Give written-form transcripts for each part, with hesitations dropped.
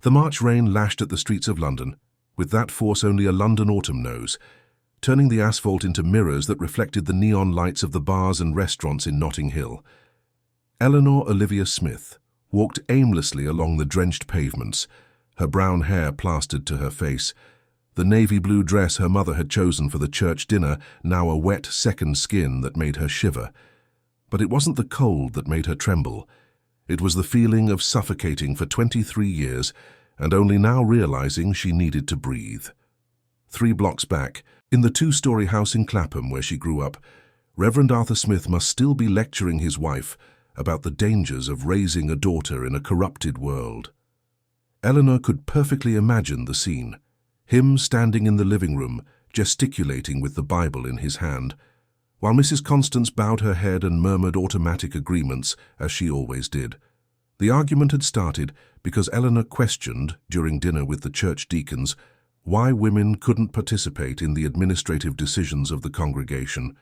The March rain lashed at the streets of London, with that force only a London autumn knows, turning the asphalt into mirrors that reflected the neon lights of the bars and restaurants in Notting Hill. Eleanor Olivia Smith walked aimlessly along the drenched pavements, her brown hair plastered to her face, the navy blue dress her mother had chosen for the church dinner now a wet second skin that made her shiver. But it wasn't the cold that made her tremble. It was the feeling of suffocating for 23 years and only now realizing she needed to breathe. 3 blocks back, in the 2-story house in Clapham where she grew up, Reverend Arthur Smith must still be lecturing his wife about the dangers of raising a daughter in a corrupted world. Eleanor could perfectly imagine the scene. Him standing in the living room, gesticulating with the Bible in his hand, while Mrs. Constance bowed her head and murmured automatic agreements, as she always did. The argument had started because Eleanor questioned, during dinner with the church deacons, why women couldn't participate in the administrative decisions of the congregation.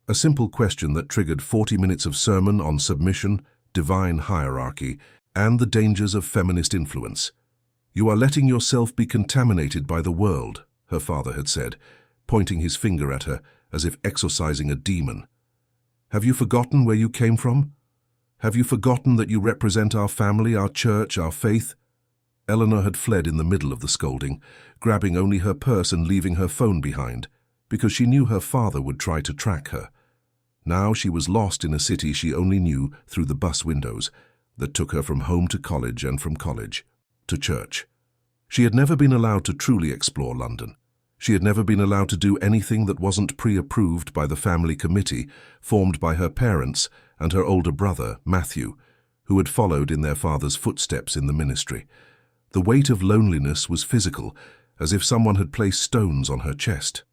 A simple question that triggered 40 minutes of sermon on submission, divine hierarchy, and the dangers of feminist influence. "You are letting yourself be contaminated by the world," her father had said, pointing his finger at her as if exorcising a demon. "Have you forgotten where you came from? Have you forgotten that you represent our family, our church, our faith?" Eleanor had fled in the middle of the scolding, grabbing only her purse and leaving her phone behind, because she knew her father would try to track her. Now she was lost in a city she only knew through the bus windows that took her from home to college and from college to church. She had never been allowed to truly explore London. She had never been allowed to do anything that wasn't pre-approved by the family committee formed by her parents and her older brother, Matthew, who had followed in their father's footsteps in the ministry. The weight of loneliness was physical, as if someone had placed stones on her chest.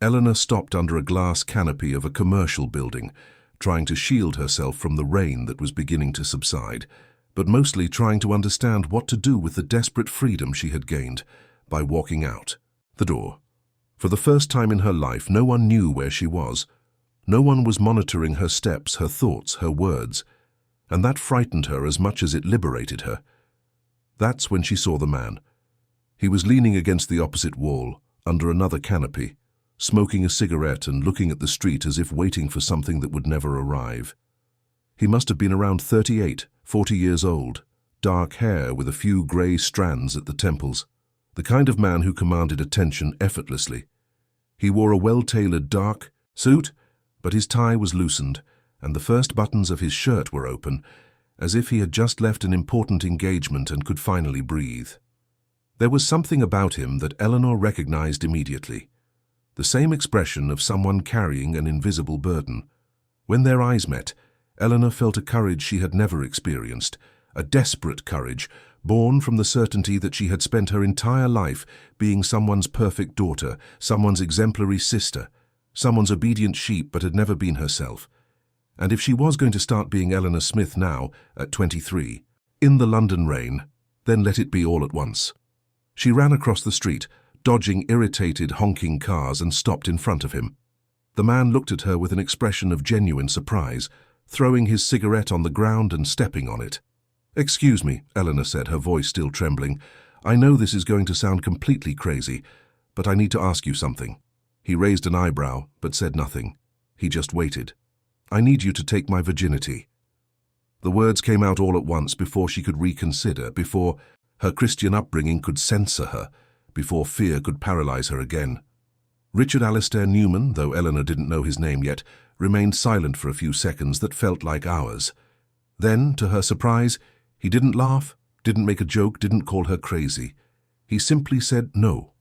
Eleanor stopped under a glass canopy of a commercial building, trying to shield herself from the rain that was beginning to subside, but mostly trying to understand what to do with the desperate freedom she had gained by walking out the door. For the first time in her life, no one knew where she was. No one was monitoring her steps, her thoughts, her words, and that frightened her as much as it liberated her. That's when she saw the man. He was leaning against the opposite wall, under another canopy, smoking a cigarette and looking at the street as if waiting for something that would never arrive. He must have been around 38, 40 years old, dark hair with a few grey strands at the temples, the kind of man who commanded attention effortlessly. He wore a well-tailored dark suit, but his tie was loosened, and the first buttons of his shirt were open, as if he had just left an important engagement and could finally breathe. There was something about him that Eleanor recognized immediately, the same expression of someone carrying an invisible burden. When their eyes met, Eleanor felt a courage she had never experienced, a desperate courage, born from the certainty that she had spent her entire life being someone's perfect daughter, someone's exemplary sister, someone's obedient sheep, but had never been herself. And if she was going to start being Eleanor Smith now, at 23, in the London rain, then let it be all at once. She ran across the street, dodging irritated, honking cars, and stopped in front of him. The man looked at her with an expression of genuine surprise, throwing his cigarette on the ground and stepping on it. "Excuse me," Eleanor said, her voice still trembling. "I know this is going to sound completely crazy, but I need to ask you something." He raised an eyebrow, but said nothing. He just waited. "I need you to take my virginity." The words came out all at once before she could reconsider, before her Christian upbringing could censor her, before fear could paralyze her again. Richard Alistair Newman, though Eleanor didn't know his name yet, remained silent for a few seconds that felt like hours. Then, to her surprise, he didn't laugh, didn't make a joke, didn't call her crazy. He simply said no.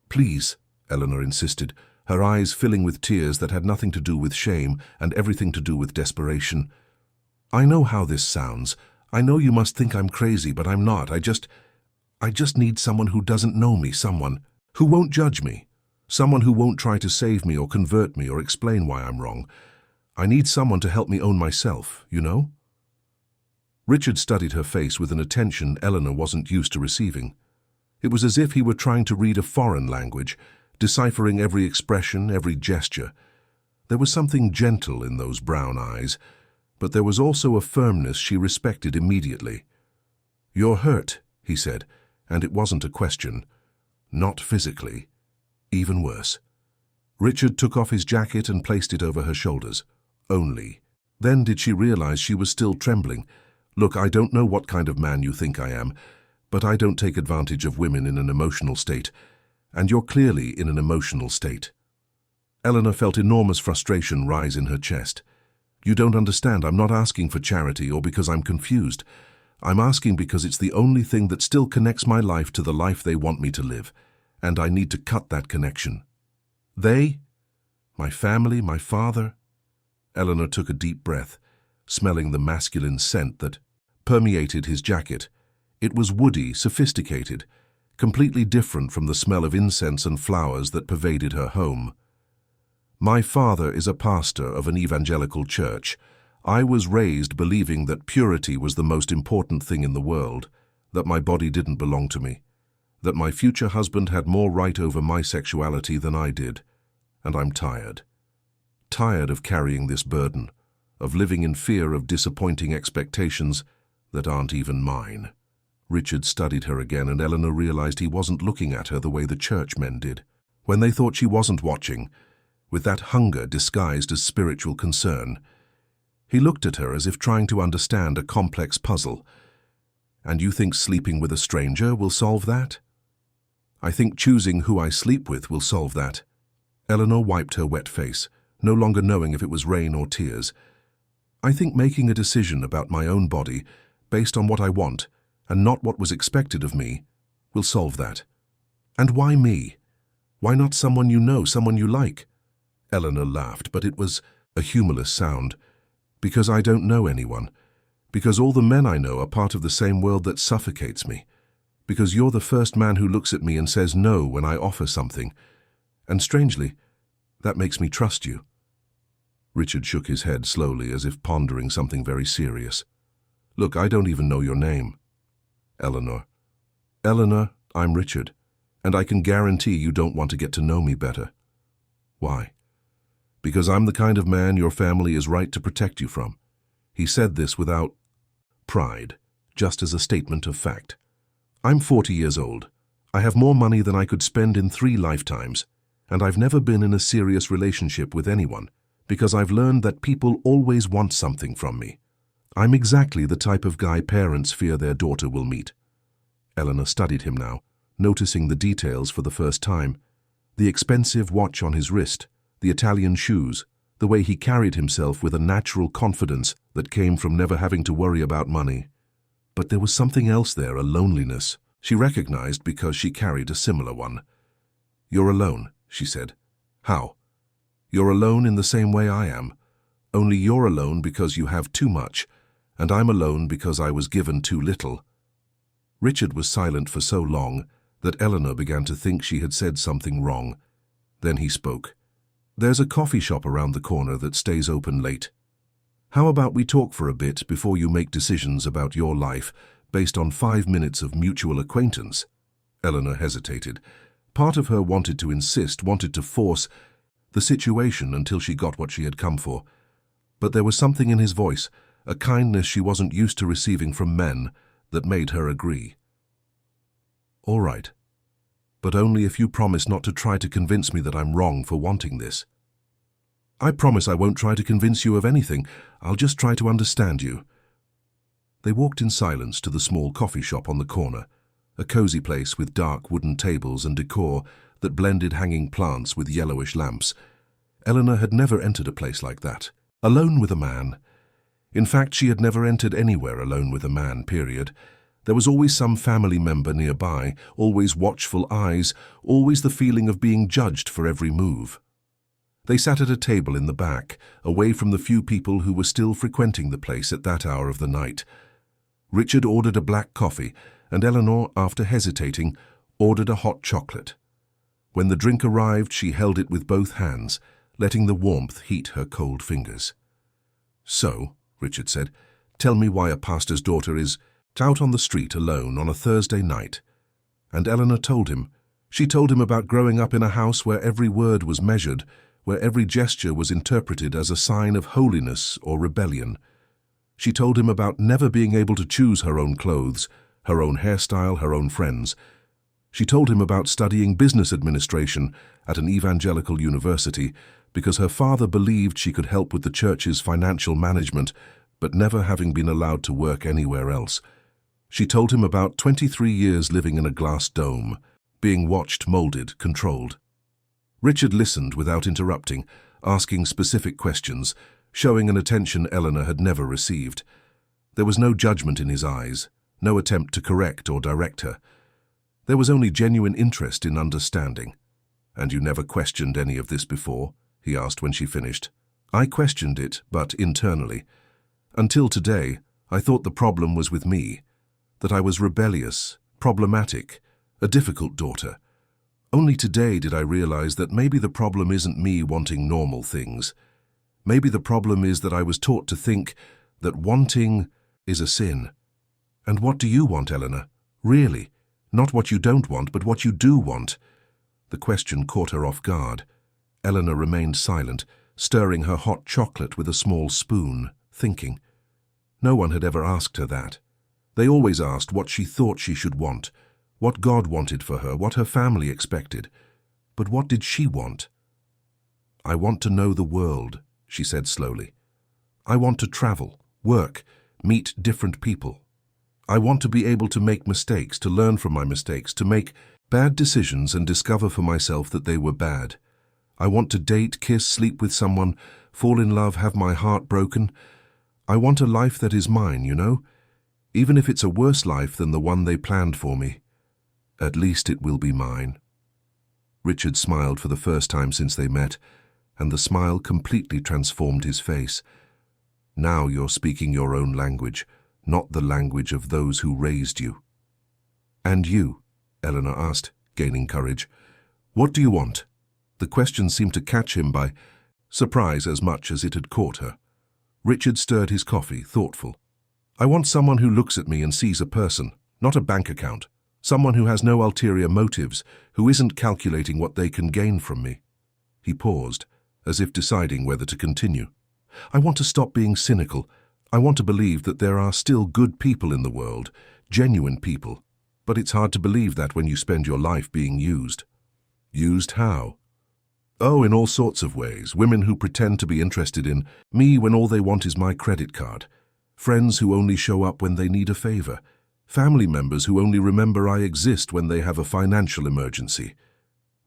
"Please," Eleanor insisted, her eyes filling with tears that had nothing to do with shame and everything to do with desperation. "I know how this sounds. I know you must think I'm crazy, but I'm not. I just need someone who doesn't know me, someone who won't judge me, someone who won't try to save me or convert me or explain why I'm wrong. I need someone to help me own myself, you know?" Richard studied her face with an attention Eleanor wasn't used to receiving. It was as if he were trying to read a foreign language, deciphering every expression, every gesture. There was something gentle in those brown eyes, but there was also a firmness she respected immediately. "You're hurt," he said, and it wasn't a question. Not physically. Even worse. Richard took off his jacket and placed it over her shoulders. Only. Then did she realize she was still trembling. Look, I don't know what kind of man you think I am, but I don't take advantage of women in an emotional state, and you're clearly in an emotional state. Eleanor felt enormous frustration rise in her chest. You don't understand. I'm not asking for charity or because I'm confused. I'm asking because it's the only thing that still connects my life to the life they want me to live, and I need to cut that connection. They? My family, my father? Eleanor took a deep breath, smelling the masculine scent that permeated his jacket. It was woody, sophisticated, completely different from the smell of incense and flowers that pervaded her home. My father is a pastor of an evangelical church. I was raised believing that purity was the most important thing in the world, that my body didn't belong to me, that my future husband had more right over my sexuality than I did, and I'm tired. Tired of carrying this burden, of living in fear of disappointing expectations that aren't even mine. Richard studied her again, and Eleanor realized he wasn't looking at her the way the churchmen did. When they thought she wasn't watching, with that hunger disguised as spiritual concern, he looked at her as if trying to understand a complex puzzle. And you think sleeping with a stranger will solve that? I think choosing who I sleep with will solve that. Eleanor wiped her wet face, no longer knowing if it was rain or tears. I think making a decision about my own body, based on what I want, and not what was expected of me, will solve that. And why me? Why not someone you know, someone you like? Eleanor laughed, but it was a humorless sound. Because I don't know anyone. Because all the men I know are part of the same world that suffocates me. Because you're the first man who looks at me and says no when I offer something. And strangely, that makes me trust you. Richard shook his head slowly, as if pondering something very serious. Look, I don't even know your name. Eleanor. Eleanor, I'm Richard, and I can guarantee you don't want to get to know me better. Why? Because I'm the kind of man your family is right to protect you from. He said this without pride, just as a statement of fact. I'm 40 years old. I have more money than I could spend in 3 lifetimes, and I've never been in a serious relationship with anyone, because I've learned that people always want something from me. I'm exactly the type of guy parents fear their daughter will meet. Eleanor studied him now, noticing the details for the first time. The expensive watch on his wrist, the Italian shoes, the way he carried himself with a natural confidence that came from never having to worry about money. But there was something else there, a loneliness. She recognized because she carried a similar one. You're alone, she said. How? You're alone in the same way I am. Only you're alone because you have too much, and I'm alone because I was given too little. Richard was silent for so long that Eleanor began to think she had said something wrong. Then he spoke. There's a coffee shop around the corner that stays open late. How about we talk for a bit before you make decisions about your life based on 5 minutes of mutual acquaintance? Eleanor hesitated. Part of her wanted to insist, wanted to force the situation until she got what she had come for. But there was something in his voice, a kindness she wasn't used to receiving from men, that made her agree. All right. But only if you promise not to try to convince me that I'm wrong for wanting this. I promise I won't try to convince you of anything. I'll just try to understand you. They walked in silence to the small coffee shop on the corner, a cozy place with dark wooden tables and decor that blended hanging plants with yellowish lamps. Eleanor had never entered a place like that, alone with a man. In fact, she had never entered anywhere alone with a man, period. There was always some family member nearby, always watchful eyes, always the feeling of being judged for every move. They sat at a table in the back, away from the few people who were still frequenting the place at that hour of the night. Richard ordered a black coffee, and Eleanor, after hesitating, ordered a hot chocolate. When the drink arrived, she held it with both hands, letting the warmth heat her cold fingers. So, Richard said, tell me why a pastor's daughter is out on the street alone on a Thursday night. And Eleanor told him. She told him about growing up in a house where every word was measured, where every gesture was interpreted as a sign of holiness or rebellion. She told him about never being able to choose her own clothes, her own hairstyle, her own friends. She told him about studying business administration at an evangelical university because her father believed she could help with the church's financial management, but never having been allowed to work anywhere else. She told him about 23 years living in a glass dome, being watched, molded, controlled. Richard listened without interrupting, asking specific questions, showing an attention Eleanor had never received. There was no judgment in his eyes, no attempt to correct or direct her. There was only genuine interest in understanding. "And you never questioned any of this before?" he asked when she finished. "I questioned it, but internally. Until today, I thought the problem was with me, that I was rebellious, problematic, a difficult daughter. Only today did I realize that maybe the problem isn't me wanting normal things. Maybe the problem is that I was taught to think that wanting is a sin. And what do you want, Eleanor? Really? Not what you don't want, but what you do want." The question caught her off guard. Eleanor remained silent, stirring her hot chocolate with a small spoon, thinking. No one had ever asked her that. They always asked what she thought she should want, what God wanted for her, what her family expected. But what did she want? "I want to know the world," she said slowly. "I want to travel, work, meet different people. I want to be able to make mistakes, to learn from my mistakes, to make bad decisions and discover for myself that they were bad. I want to date, kiss, sleep with someone, fall in love, have my heart broken. I want a life that is mine, you know? Even if it's a worse life than the one they planned for me. At least it will be mine." Richard smiled for the first time since they met, and the smile completely transformed his face. "Now you're speaking your own language, not the language of those who raised you." "And you?" Eleanor asked, gaining courage. "What do you want?" The question seemed to catch him by surprise as much as it had caught her. Richard stirred his coffee, thoughtful. "I want someone who looks at me and sees a person, not a bank account. Someone who has no ulterior motives, who isn't calculating what they can gain from me." He paused, as if deciding whether to continue. "I want to stop being cynical. I want to believe that there are still good people in the world, genuine people. But it's hard to believe that when you spend your life being used." "Used how?" "Oh, in all sorts of ways. Women who pretend to be interested in me when all they want is my credit card. Friends who only show up when they need a favor. Family members who only remember I exist when they have a financial emergency."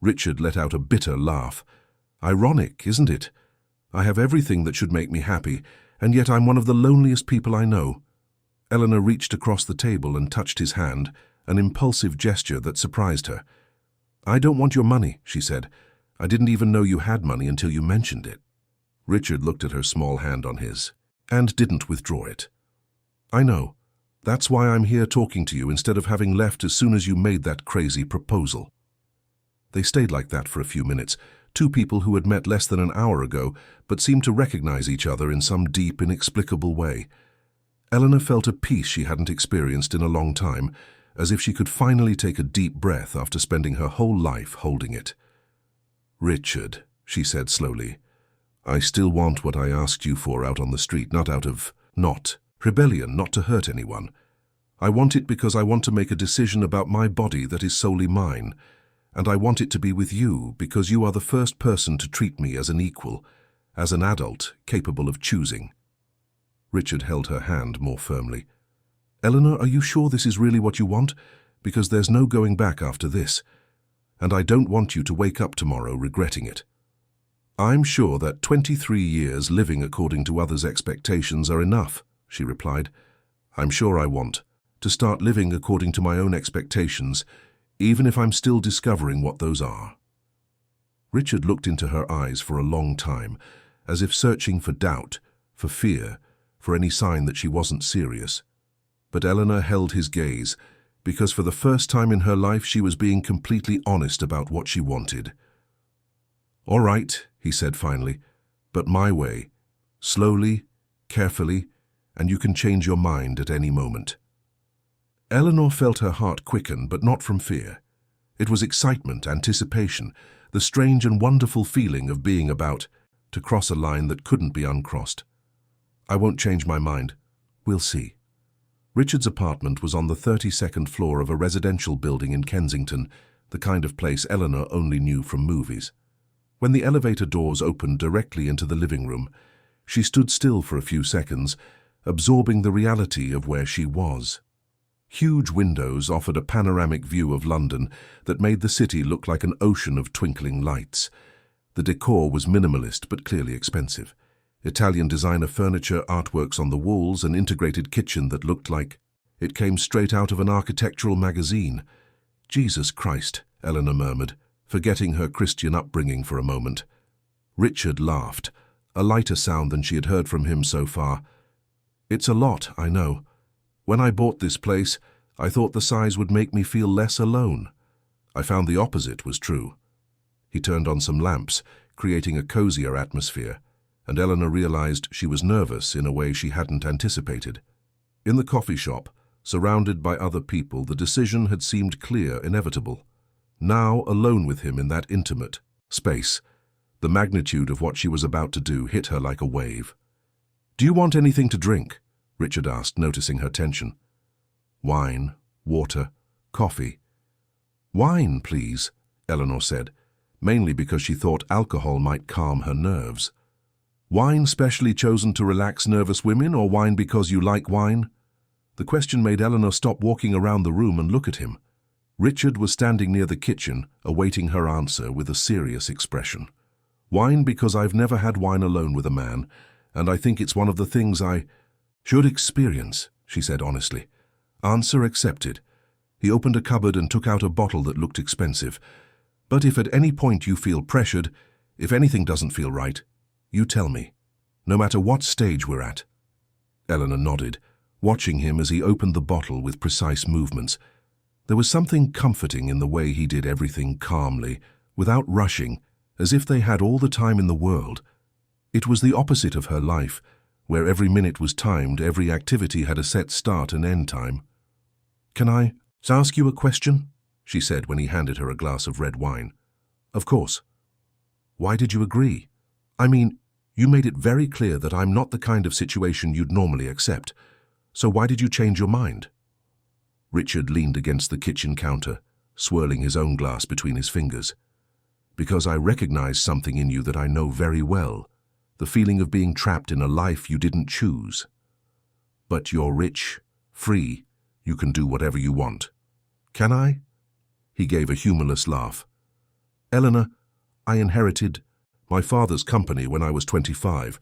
Richard let out a bitter laugh. "Ironic, isn't it? I have everything that should make me happy, and yet I'm one of the loneliest people I know." Eleanor reached across the table and touched his hand, an impulsive gesture that surprised her. "I don't want your money," she said. "I didn't even know you had money until you mentioned it." Richard looked at her small hand on his, and didn't withdraw it. "I know. That's why I'm here talking to you instead of having left as soon as you made that crazy proposal." They stayed like that for a few minutes, two people who had met less than an hour ago, but seemed to recognize each other in some deep, inexplicable way. Eleanor felt a peace she hadn't experienced in a long time, as if she could finally take a deep breath after spending her whole life holding it. "Richard," she said slowly, "I still want what I asked you for out on the street, not rebellion, not to hurt anyone. I want it because I want to make a decision about my body that is solely mine, and I want it to be with you because you are the first person to treat me as an equal, as an adult capable of choosing." Richard held her hand more firmly. "Eleanor, are you sure this is really what you want? Because there's no going back after this, and I don't want you to wake up tomorrow regretting it." "I'm sure that 23 years living according to others' expectations are enough," she replied. "I'm sure I want to start living according to my own expectations, even if I'm still discovering what those are." Richard looked into her eyes for a long time, as if searching for doubt, for fear, for any sign that she wasn't serious. But Eleanor held his gaze, because for the first time in her life she was being completely honest about what she wanted. "All right," he said finally, "but my way, slowly, carefully, and you can change your mind at any moment." Eleanor felt her heart quicken, but not from fear. It was excitement, anticipation, the strange and wonderful feeling of being about to cross a line that couldn't be uncrossed. "I won't change my mind. We'll see." Richard's apartment was on the 32nd floor of a residential building in Kensington, the kind of place Eleanor only knew from movies. When the elevator doors opened directly into the living room, she stood still for a few seconds, absorbing the reality of where she was. Huge windows offered a panoramic view of London that made the city look like an ocean of twinkling lights. The decor was minimalist but clearly expensive. Italian designer furniture, artworks on the walls, an integrated kitchen that looked like it came straight out of an architectural magazine. "Jesus Christ," Eleanor murmured, forgetting her Christian upbringing for a moment. Richard laughed, a lighter sound than she had heard from him so far. "It's a lot, I know. When I bought this place, I thought the size would make me feel less alone. I found the opposite was true." He turned on some lamps, creating a cozier atmosphere, and Eleanor realized she was nervous in a way she hadn't anticipated. In the coffee shop, surrounded by other people, the decision had seemed clear, inevitable. Now, alone with him in that intimate space, the magnitude of what she was about to do hit her like a wave. "Do you want anything to drink?" Richard asked, noticing her tension. "Wine, water, coffee." "Wine, please," Eleanor said, mainly because she thought alcohol might calm her nerves. "Wine specially chosen to relax nervous women, or wine because you like wine?" The question made Eleanor stop walking around the room and look at him. Richard was standing near the kitchen, awaiting her answer with a serious expression. "Wine because I've never had wine alone with a man, and I think it's one of the things I should experience," she said honestly. "Answer accepted." He opened a cupboard and took out a bottle that looked expensive. "But if at any point you feel pressured, if anything doesn't feel right, you tell me, no matter what stage we're at." Eleanor nodded, watching him as he opened the bottle with precise movements. There was something comforting in the way he did everything calmly, without rushing, as if they had all the time in the world. It was the opposite of her life, where every minute was timed, every activity had a set start and end time. "Can I ask you a question?" she said when he handed her a glass of red wine. "Of course." "Why did you agree? I mean, you made it very clear that I'm not the kind of situation you'd normally accept. So why did you change your mind?" Richard leaned against the kitchen counter, swirling his own glass between his fingers. "Because I recognize something in you that I know very well, the feeling of being trapped in a life you didn't choose. But you're rich, free, you can do whatever you want. Can I?" He gave a humorless laugh. "Eleanor, I inherited my father's company when I was 25.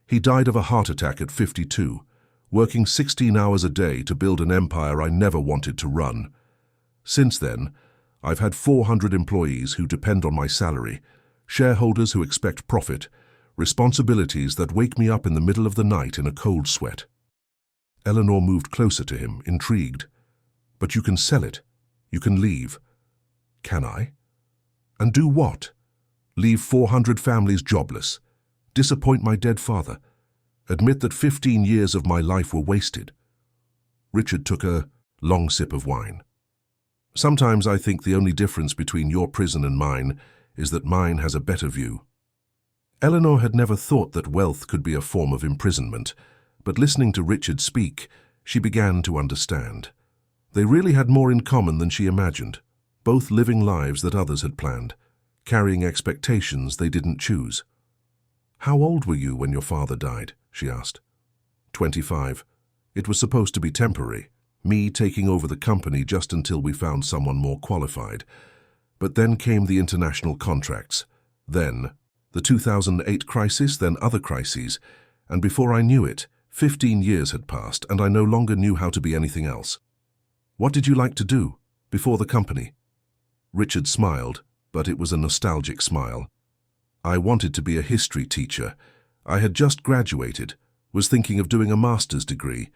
He died of a heart attack at 52, working 16 hours a day to build an empire I never wanted to run. Since then, I've had 400 employees who depend on my salary, shareholders who expect profit, responsibilities that wake me up in the middle of the night in a cold sweat." Eleanor moved closer to him, intrigued. "But you can sell it. You can leave." "Can I? And do what? Leave 400 families jobless? Disappoint my dead father? Admit that 15 years of my life were wasted?" Richard took a long sip of wine. "Sometimes I think the only difference between your prison and mine is that mine has a better view." Eleanor had never thought that wealth could be a form of imprisonment, but listening to Richard speak, she began to understand. They really had more in common than she imagined, both living lives that others had planned, carrying expectations they didn't choose. "How old were you when your father died?" she asked. 25. It was supposed to be temporary, me taking over the company just until we found someone more qualified. But then came the international contracts, then the 2008 crisis, then other crises, and before I knew it, 15 years had passed and I no longer knew how to be anything else. "What did you like to do before the company?" Richard smiled, but it was a nostalgic smile. "I wanted to be a history teacher. I had just graduated, was thinking of doing a master's degree.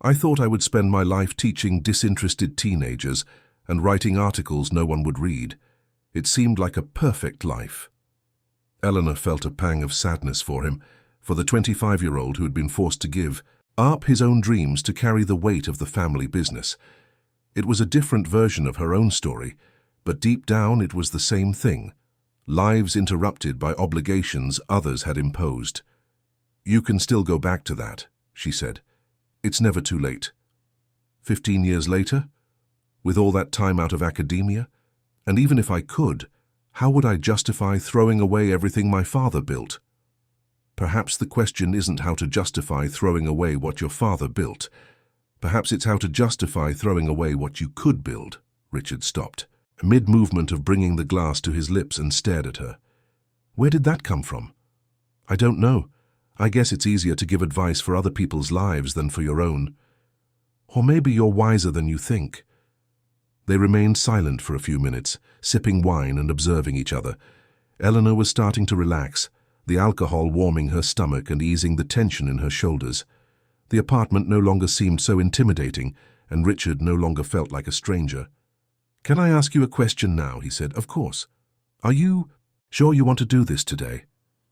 I thought I would spend my life teaching disinterested teenagers and writing articles no one would read. It seemed like a perfect life." Eleanor felt a pang of sadness for him, for the 25-year-old who had been forced to give up his own dreams to carry the weight of the family business. It was a different version of her own story, but deep down it was the same thing. Lives interrupted by obligations others had imposed. "You can still go back to that," she said. "It's never too late. 15 years later? With all that time out of academia? And even if I could, how would I justify throwing away everything my father built? Perhaps the question isn't how to justify throwing away what your father built. Perhaps it's how to justify throwing away what you could build. Richard stopped, mid-movement of bringing the glass to his lips, and stared at her. Where did that come from? I don't know. I guess it's easier to give advice for other people's lives than for your own. Or maybe you're wiser than you think. They remained silent for a few minutes, sipping wine and observing each other. Eleanor was starting to relax, the alcohol warming her stomach and easing the tension in her shoulders. The apartment no longer seemed so intimidating, and Richard no longer felt like a stranger. "Can I ask you a question now?" he said. "Of course. Are you sure you want to do this today?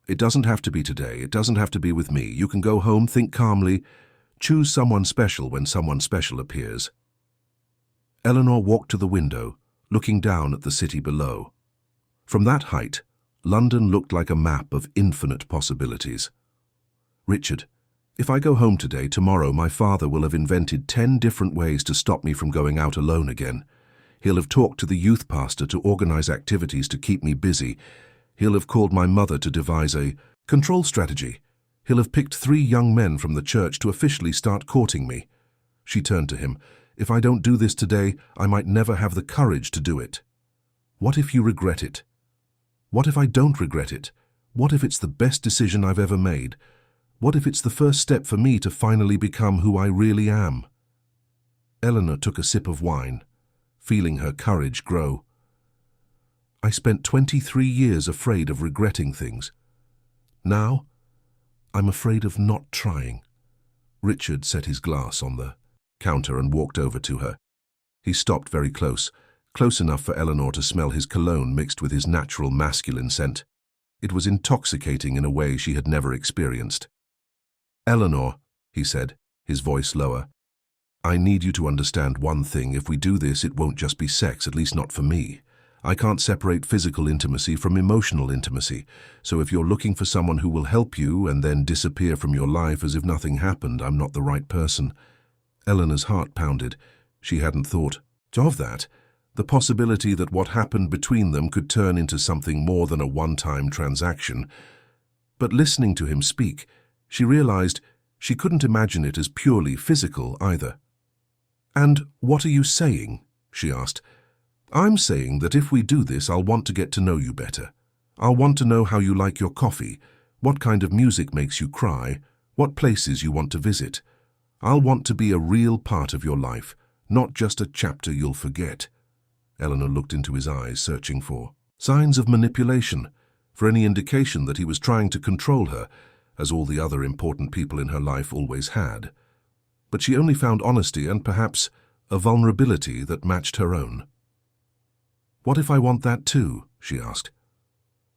It doesn't have to be today. It doesn't have to be with me. You can go home, think calmly, choose someone special when someone special appears." Eleanor walked to the window, looking down at the city below. From that height, London looked like a map of infinite possibilities. "Richard, if I go home today, tomorrow my father will have invented 10 different ways to stop me from going out alone again. He'll have talked to the youth pastor to organize activities to keep me busy. He'll have called my mother to devise a control strategy. He'll have picked 3 young men from the church to officially start courting me." She turned to him. "If I don't do this today, I might never have the courage to do it." "What if you regret it? What if I don't regret it? What if it's the best decision I've ever made? What if it's the first step for me to finally become who I really am?" Eleanor took a sip of wine, feeling her courage grow. "I spent 23 years afraid of regretting things. Now, I'm afraid of not trying." Richard set his glass on the counter and walked over to her. He stopped very close enough for Eleanor to smell his cologne mixed with his natural masculine scent. It was intoxicating in a way she had never experienced. "Eleanor," he said, his voice lower, "I need you to understand one thing. If we do this, it won't just be sex, at least not for me. I can't separate physical intimacy from emotional intimacy, so if you're looking for someone who will help you and then disappear from your life as if nothing happened, I'm not the right person." Eleanor's heart pounded. She hadn't thought of that. The possibility that what happened between them could turn into something more than a one-time transaction. But listening to him speak, she realized she couldn't imagine it as purely physical either. "And what are you saying?" she asked. "I'm saying that if we do this, I'll want to get to know you better. I'll want to know how you like your coffee, what kind of music makes you cry, what places you want to visit. I'll want to be a real part of your life, not just a chapter you'll forget." Eleanor looked into his eyes, searching for signs of manipulation, for any indication that he was trying to control her, as all the other important people in her life always had. But she only found honesty and perhaps a vulnerability that matched her own. "What if I want that too?" she asked.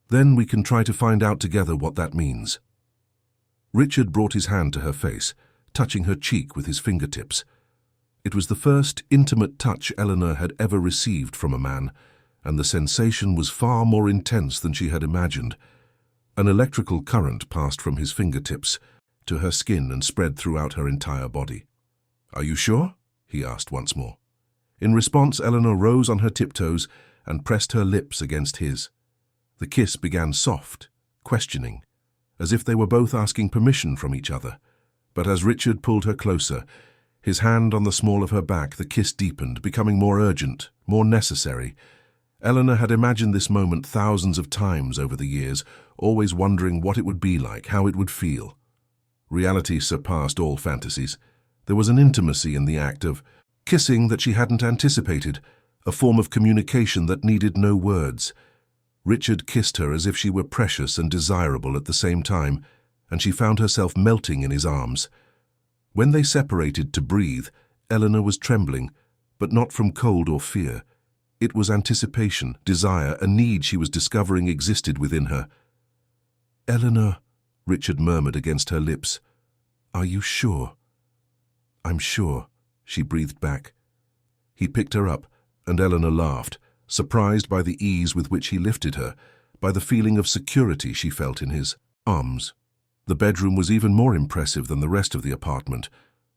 "Then we can try to find out together what that means." Richard brought his hand to her face, touching her cheek with his fingertips. It was the first intimate touch Eleanor had ever received from a man, and the sensation was far more intense than she had imagined. An electrical current passed from his fingertips to her skin and spread throughout her entire body. "Are you sure?" he asked once more. In response, Eleanor rose on her tiptoes and pressed her lips against his. The kiss began soft, questioning, as if they were both asking permission from each other. But as Richard pulled her closer, his hand on the small of her back, the kiss deepened, becoming more urgent, more necessary. Eleanor had imagined this moment thousands of times over the years, always wondering what it would be like, how it would feel. Reality surpassed all fantasies. There was an intimacy in the act of kissing that she hadn't anticipated, a form of communication that needed no words. Richard kissed her as if she were precious and desirable at the same time, and she found herself melting in his arms. When they separated to breathe, Eleanor was trembling, but not from cold or fear. It was anticipation, desire, a need she was discovering existed within her. "Eleanor," Richard murmured against her lips, "are you sure?" "I'm sure," she breathed back. He picked her up, and Eleanor laughed, surprised by the ease with which he lifted her, by the feeling of security she felt in his arms. The bedroom was even more impressive than the rest of the apartment.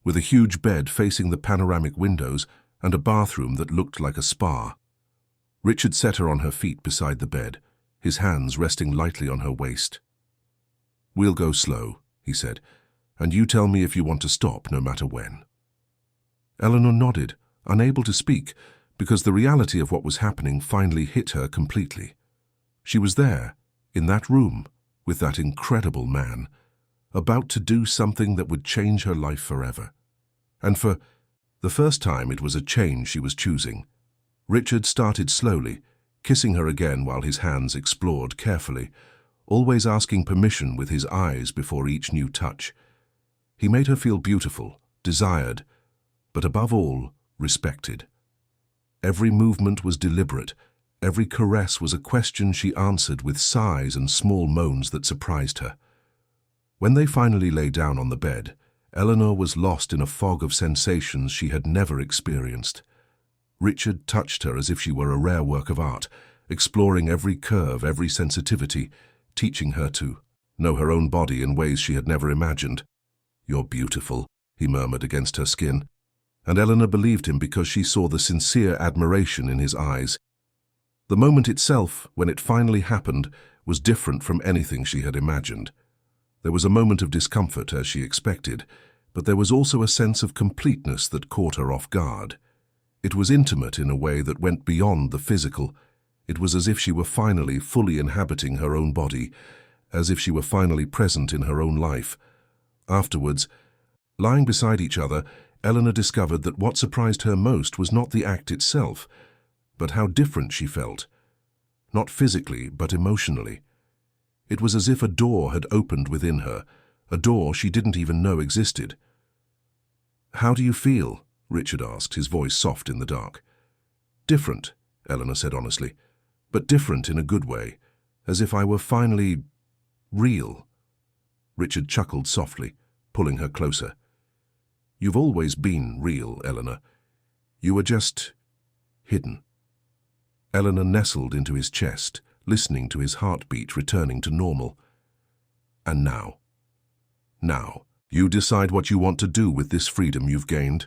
with a huge bed facing the panoramic windows and a bathroom that looked like a spa. Richard set her on her feet beside the bed, his hands resting lightly on her waist. "We'll go slow," he said, "and you tell me if you want to stop, no matter when." Eleanor nodded, unable to speak, because the reality of what was happening finally hit her completely. She was there, in that room, with that incredible man, about to do something that would change her life forever. And for the first time, it was a change she was choosing. Richard started slowly, kissing her again while his hands explored carefully, always asking permission with his eyes before each new touch. He made her feel beautiful, desired, but above all, respected. Every movement was deliberate. Every caress was a question she answered with sighs and small moans that surprised her. When they finally lay down on the bed, Eleanor was lost in a fog of sensations she had never experienced. Richard touched her as if she were a rare work of art, exploring every curve, every sensitivity, teaching her to know her own body in ways she had never imagined. "You're beautiful," he murmured against her skin, and Eleanor believed him because she saw the sincere admiration in his eyes. The moment itself, when it finally happened, was different from anything she had imagined. There was a moment of discomfort, as she expected, but there was also a sense of completeness that caught her off guard. It was intimate in a way that went beyond the physical. It was as if she were finally fully inhabiting her own body, as if she were finally present in her own life. Afterwards, lying beside each other, Eleanor discovered that what surprised her most was not the act itself, but how different she felt. Not physically, but emotionally. It was as if a door had opened within her, a door she didn't even know existed. "How do you feel?" Richard asked, his voice soft in the dark. "Different," Eleanor said honestly, "but different in a good way, as if I were finally real." Richard chuckled softly, pulling her closer. "You've always been real, Eleanor. You were just hidden." Eleanor nestled into his chest, listening to his heartbeat returning to normal. "And now? Now, you decide what you want to do with this freedom you've gained."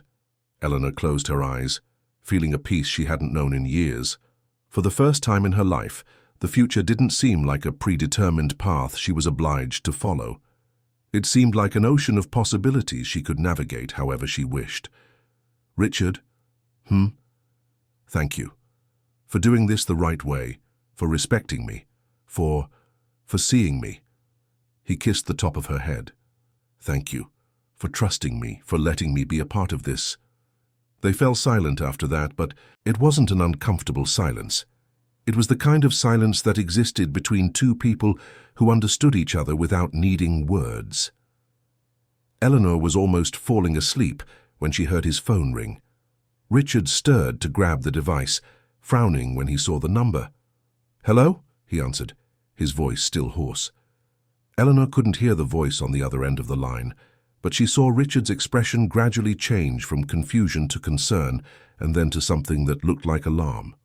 Eleanor closed her eyes, feeling a peace she hadn't known in years. For the first time in her life, the future didn't seem like a predetermined path she was obliged to follow. It seemed like an ocean of possibilities she could navigate however she wished. "Richard? Thank you. For doing this the right way, for respecting me, for seeing me." He kissed the top of her head. "Thank you, for trusting me, for letting me be a part of this." They fell silent after that, but it wasn't an uncomfortable silence. It was the kind of silence that existed between two people who understood each other without needing words. Eleanor was almost falling asleep when she heard his phone ring. Richard stirred to grab the device, frowning when he saw the number. "Hello?" he answered, his voice still hoarse. Eleanor couldn't hear the voice on the other end of the line, but she saw Richard's expression gradually change from confusion to concern and then to something that looked like alarm.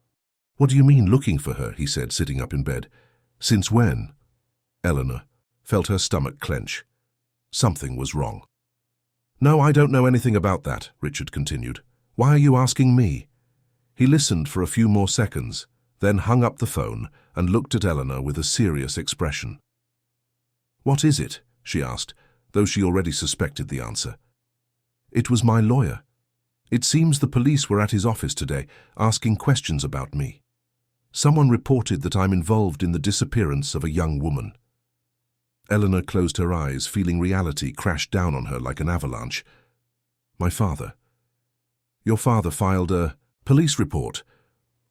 "What do you mean, looking for her?" he said, sitting up in bed. "Since when?" Eleanor felt her stomach clench. Something was wrong. "No, I don't know anything about that," Richard continued. "Why are you asking me?" He listened for a few more seconds, then hung up the phone and looked at Eleanor with a serious expression. "What is it?" she asked, though she already suspected the answer. "It was my lawyer. It seems the police were at his office today, asking questions about me. Someone reported that I'm involved in the disappearance of a young woman." Eleanor closed her eyes, feeling reality crash down on her like an avalanche. "My father. Your father filed a police report."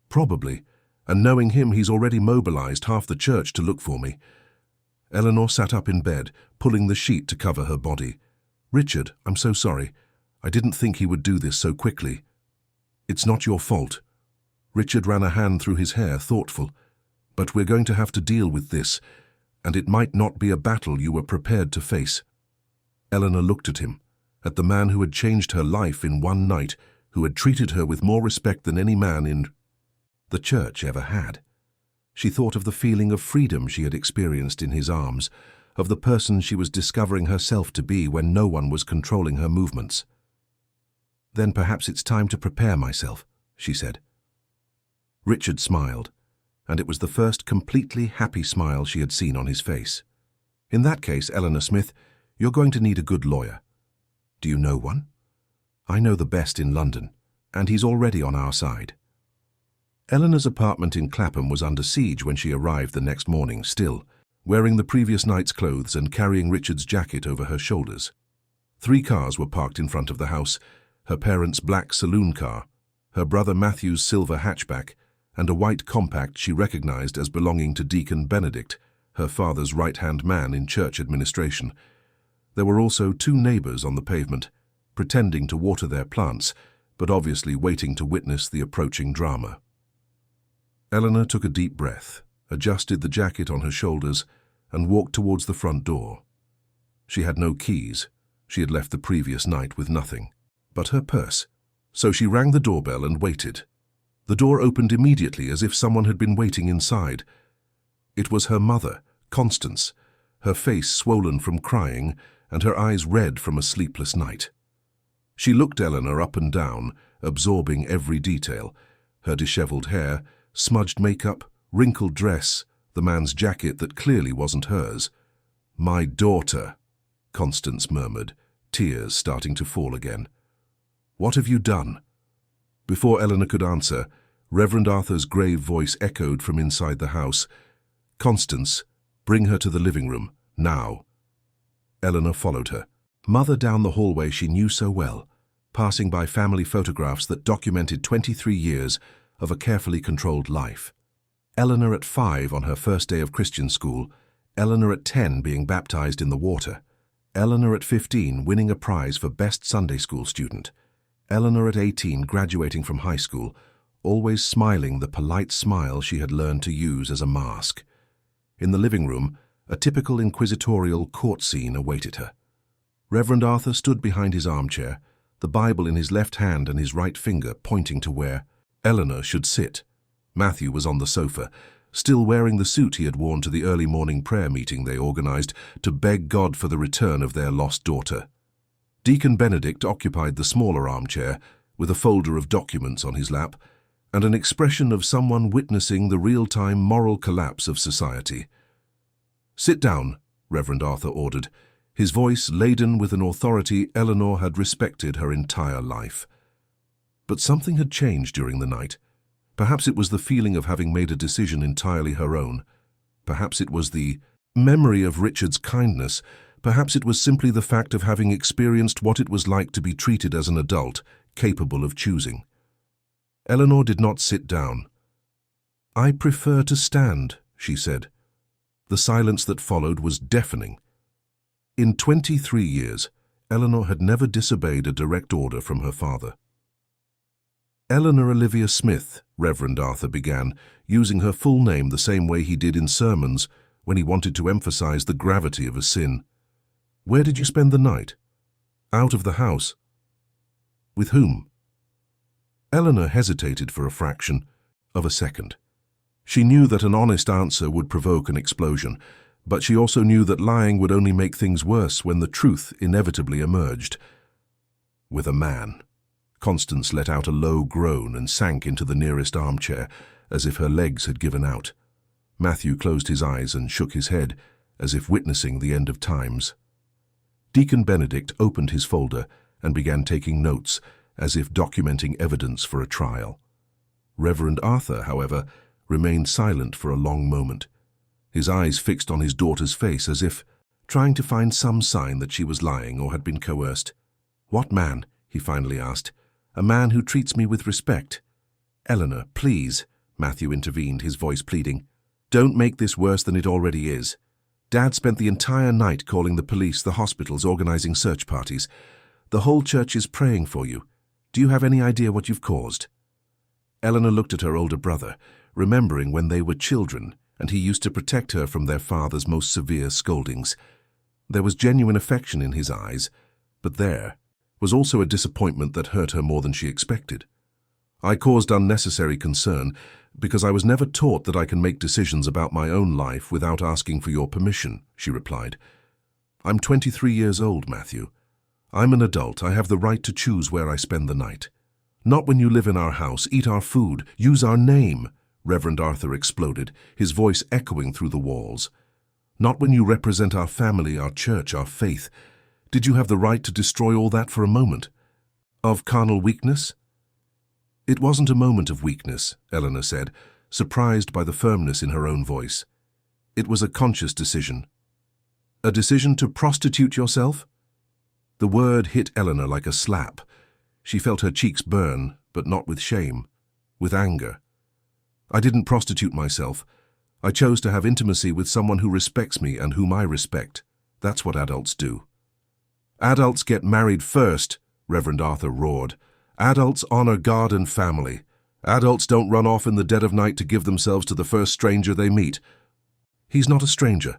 "Probably, and knowing him, he's already mobilized half the church to look for me." Eleanor sat up in bed, pulling the sheet to cover her body. "Richard, I'm so sorry. I didn't think he would do this so quickly." "It's not your fault." Richard ran a hand through his hair, thoughtful. "But we're going to have to deal with this, and it might not be a battle you were prepared to face." Eleanor looked at him, at the man who had changed her life in one night, who had treated her with more respect than any man in the church ever had. She thought of the feeling of freedom she had experienced in his arms, of the person she was discovering herself to be when no one was controlling her movements. "Then perhaps it's time to prepare myself," she said. Richard smiled, and it was the first completely happy smile she had seen on his face. "In that case, Eleanor Smith, you're going to need a good lawyer." "Do you know one?" "I know the best in London, and he's already on our side." Eleanor's apartment in Clapham was under siege when she arrived the next morning, still, wearing the previous night's clothes and carrying Richard's jacket over her shoulders. 3 cars were parked in front of the house: her parents' black saloon car, her brother Matthew's silver hatchback, and a white compact she recognized as belonging to Deacon Benedict, her father's right-hand man in church administration. There were also 2 neighbors on the pavement, pretending to water their plants, but obviously waiting to witness the approaching drama. Eleanor took a deep breath, adjusted the jacket on her shoulders, and walked towards the front door. She had no keys. She had left the previous night with nothing but her purse. So she rang the doorbell and waited. The door opened immediately, as if someone had been waiting inside. It was her mother, Constance, her face swollen from crying and her eyes red from a sleepless night. She looked Eleanor up and down, absorbing every detail: her disheveled hair, smudged makeup, wrinkled dress, the man's jacket that clearly wasn't hers. "My daughter," Constance murmured, tears starting to fall again. "What have you done?" Before Eleanor could answer, Reverend Arthur's grave voice echoed from inside the house. "Constance, bring her to the living room, now." Eleanor followed her. Mother down the hallway she knew so well, passing by family photographs that documented 23 years of a carefully controlled life. Eleanor at 5 on her first day of Christian school, Eleanor at 10 being baptized in the water, Eleanor at 15 winning a prize for Best Sunday School Student, Eleanor at 18 graduating from high school, always smiling the polite smile she had learned to use as a mask. In the living room, a typical inquisitorial court scene awaited her. Reverend Arthur stood behind his armchair, the Bible in his left hand and his right finger pointing to where Eleanor should sit. Matthew was on the sofa, still wearing the suit he had worn to the early morning prayer meeting they organized to beg God for the return of their lost daughter. Deacon Benedict occupied the smaller armchair, with a folder of documents on his lap, and an expression of someone witnessing the real-time moral collapse of society. "Sit down," Reverend Arthur ordered, his voice laden with an authority Eleanor had respected her entire life. But something had changed during the night. Perhaps it was the feeling of having made a decision entirely her own. Perhaps it was the memory of Richard's kindness. Perhaps it was simply the fact of having experienced what it was like to be treated as an adult, capable of choosing. Eleanor did not sit down. "I prefer to stand," she said. The silence that followed was deafening. In 23 years, Eleanor had never disobeyed a direct order from her father. "Eleanor Olivia Smith," Reverend Arthur began, using her full name the same way he did in sermons when he wanted to emphasize the gravity of a sin. "Where did you spend the night?" "Out of the house." "With whom?" Eleanor hesitated for a fraction of a second. She knew that an honest answer would provoke an explosion, but she also knew that lying would only make things worse when the truth inevitably emerged. "With a man." Constance let out a low groan and sank into the nearest armchair, as if her legs had given out. Matthew closed his eyes and shook his head, as if witnessing the end of times. Deacon Benedict opened his folder and began taking notes, as if documenting evidence for a trial. Reverend Arthur, however, remained silent for a long moment, his eyes fixed on his daughter's face as if trying to find some sign that she was lying or had been coerced. "What man?" he finally asked. "A man who treats me with respect." "Eleanor, please," Matthew intervened, his voice pleading. "Don't make this worse than it already is. Dad spent the entire night calling the police, the hospitals, organizing search parties. The whole church is praying for you. Do you have any idea what you've caused?" Eleanor looked at her older brother, remembering when they were children, and he used to protect her from their father's most severe scoldings. There was genuine affection in his eyes, but there was also a disappointment that hurt her more than she expected. "I caused unnecessary concern because I was never taught that I can make decisions about my own life without asking for your permission," she replied. "I'm 23 years old, Matthew. I'm an adult. I have the right to choose where I spend the night. Not when you live in our house, eat our food, use our name, Reverend Arthur exploded, his voice echoing through the walls. Not when you represent our family, our church, our faith. Did you have the right to destroy all that for a moment? Of carnal weakness? It wasn't a moment of weakness, Eleanor said, surprised by the firmness in her own voice. It was a conscious decision. A decision to prostitute yourself? The word hit Eleanor like a slap. She felt her cheeks burn, but not with shame, with anger. I didn't prostitute myself. I chose to have intimacy with someone who respects me and whom I respect. That's what adults do. Adults get married first, Reverend Arthur roared. Adults honor God and family. Adults don't run off in the dead of night to give themselves to the first stranger they meet. He's not a stranger,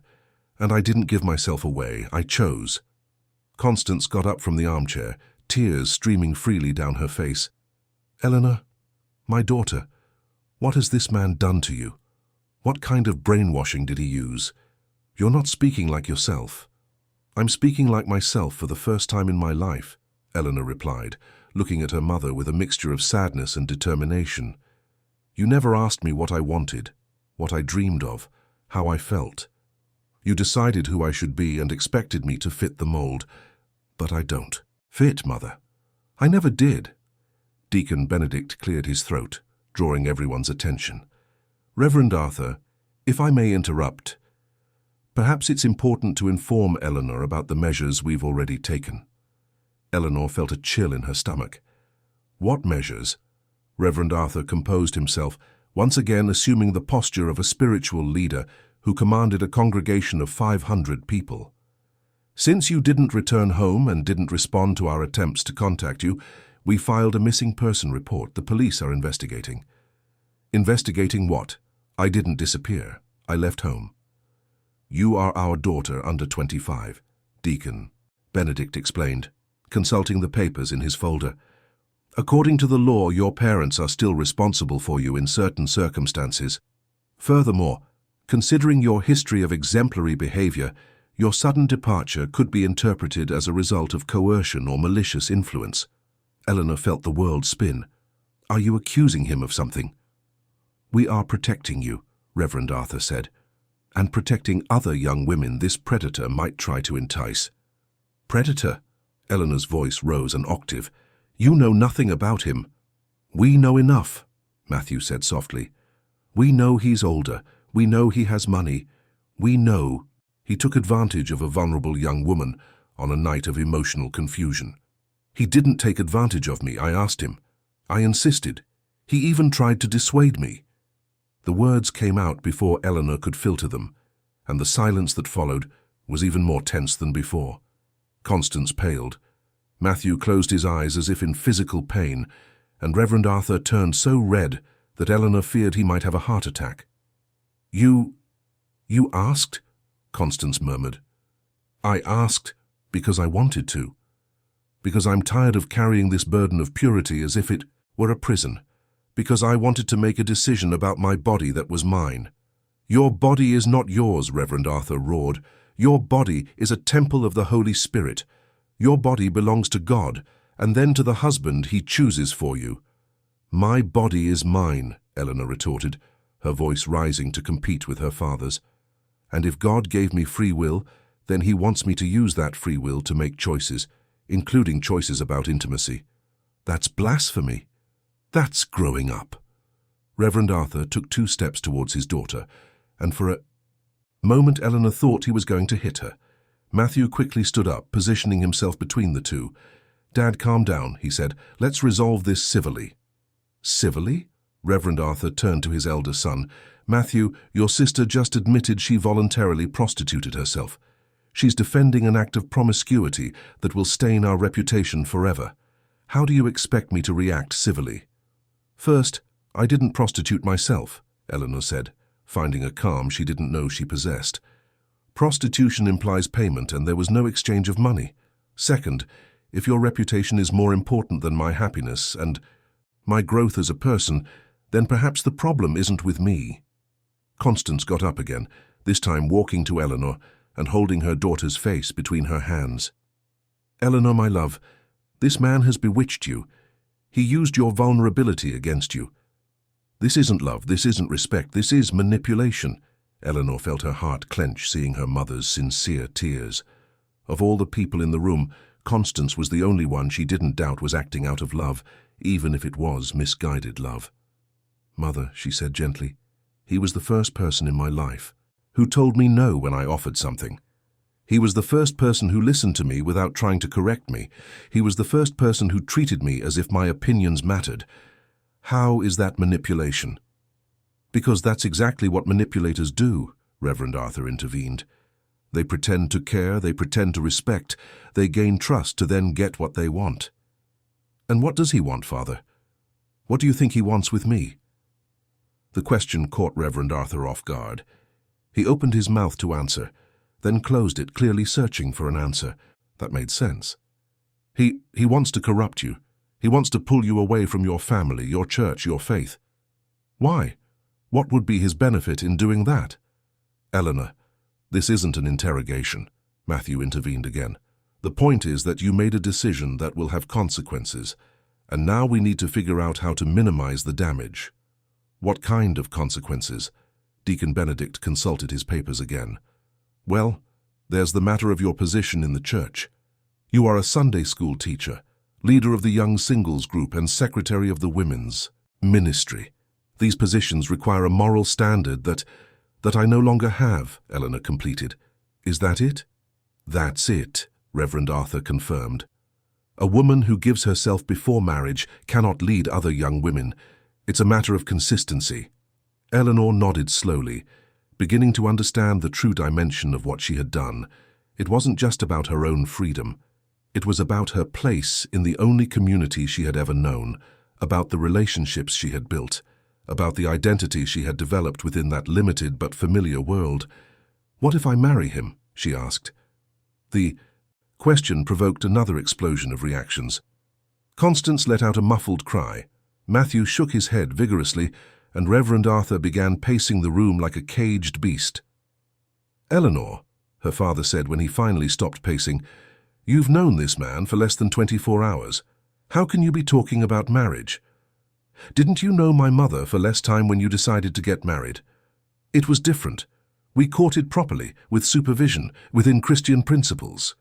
and I didn't give myself away. I chose. Constance got up from the armchair, tears streaming freely down her face. Eleanor, my daughter, what has this man done to you? What kind of brainwashing did he use? You're not speaking like yourself. I'm speaking like myself for the first time in my life, Eleanor replied, looking at her mother with a mixture of sadness and determination. You never asked me what I wanted, what I dreamed of, how I felt. You decided who I should be and expected me to fit the mold, but I don't. Fit, Mother? I never did. Deacon Benedict cleared his throat, drawing everyone's attention. Reverend Arthur, if I may interrupt, perhaps it's important to inform Eleanor about the measures we've already taken. Eleanor felt a chill in her stomach. What measures? Reverend Arthur composed himself, once again assuming the posture of a spiritual leader who commanded a congregation of 500 people. Since you didn't return home and didn't respond to our attempts to contact you, we filed a missing person report. The police are investigating. Investigating what? I didn't disappear. I left home. You are our daughter under 25, Deacon Benedict explained, consulting the papers in his folder. According to the law, your parents are still responsible for you in certain circumstances. Furthermore, considering your history of exemplary behavior, your sudden departure could be interpreted as a result of coercion or malicious influence. Eleanor felt the world spin. Are you accusing him of something? We are protecting you, Reverend Arthur said, and protecting other young women this predator might try to entice. Predator? Eleanor's voice rose an octave. You know nothing about him. We know enough, Matthew said softly. We know he's older. We know he has money. We know he took advantage of a vulnerable young woman on a night of emotional confusion. He didn't take advantage of me, I asked him. I insisted. He even tried to dissuade me. The words came out before Eleanor could filter them, and the silence that followed was even more tense than before. Constance paled. Matthew closed his eyes as if in physical pain, and Reverend Arthur turned so red that Eleanor feared he might have a heart attack. You asked? Constance murmured. I asked because I wanted to. Because I'm tired of carrying this burden of purity as if it were a prison. Because I wanted to make a decision about my body that was mine. Your body is not yours, Reverend Arthur roared. Your body is a temple of the Holy Spirit. Your body belongs to God, and then to the husband he chooses for you. My body is mine, Eleanor retorted, her voice rising to compete with her father's. And if God gave me free will, then he wants me to use that free will to make choices, including choices about intimacy. That's blasphemy. That's growing up. Reverend Arthur took 2 steps towards his daughter, and for a moment Eleanor thought he was going to hit her. Matthew quickly stood up, positioning himself between the two. Dad, calm down, he said. Let's resolve this civilly. Civilly? Reverend Arthur turned to his elder son. Matthew, your sister just admitted she voluntarily prostituted herself. She's defending an act of promiscuity that will stain our reputation forever. How do you expect me to react civilly? First, I didn't prostitute myself, Eleanor said, finding a calm she didn't know she possessed. Prostitution implies payment, and there was no exchange of money. Second, if your reputation is more important than my happiness and my growth as a person, then perhaps the problem isn't with me. Constance got up again, this time walking to Eleanor and holding her daughter's face between her hands. Eleanor, my love, this man has bewitched you. He used your vulnerability against you. This isn't love, this isn't respect, this is manipulation. Eleanor felt her heart clench, seeing her mother's sincere tears. Of all the people in the room, Constance was the only one she didn't doubt was acting out of love, even if it was misguided love. Mother, she said gently, he was the first person in my life who told me no when I offered something. He was the first person who listened to me without trying to correct me. He was the first person who treated me as if my opinions mattered. How is that manipulation? Because that's exactly what manipulators do, Reverend Arthur intervened. They pretend to care, they pretend to respect, they gain trust to then get what they want. And what does he want, Father? What do you think he wants with me? The question caught Reverend Arthur off guard. He opened his mouth to answer, then closed it, clearly searching for an answer. That made sense. He wants to corrupt you. He wants to pull you away from your family, your church, your faith. Why? What would be his benefit in doing that? Eleanor, this isn't an interrogation, Matthew intervened again. The point is that you made a decision that will have consequences, and now we need to figure out how to minimize the damage. What kind of consequences? Deacon Benedict consulted his papers again. Well, there's the matter of your position in the church. You are a Sunday school teacher, leader of the young singles group and secretary of the women's ministry. These positions require a moral standard that I no longer have, Eleanor completed. Is that it? That's it, Reverend Arthur confirmed. A woman who gives herself before marriage cannot lead other young women. It's a matter of consistency. Eleanor nodded slowly, beginning to understand the true dimension of what she had done. It wasn't just about her own freedom. It was about her place in the only community she had ever known, about the relationships she had built, about the identity she had developed within that limited but familiar world. What if I marry him? She asked. The question provoked another explosion of reactions. Constance let out a muffled cry. Matthew shook his head vigorously, and Reverend Arthur began pacing the room like a caged beast. Eleanor, her father said when he finally stopped pacing, you've known this man for less than 24 hours. How can you be talking about marriage? Didn't you know my mother for less time when you decided to get married? It was different. We courted properly, with supervision, within Christian principles.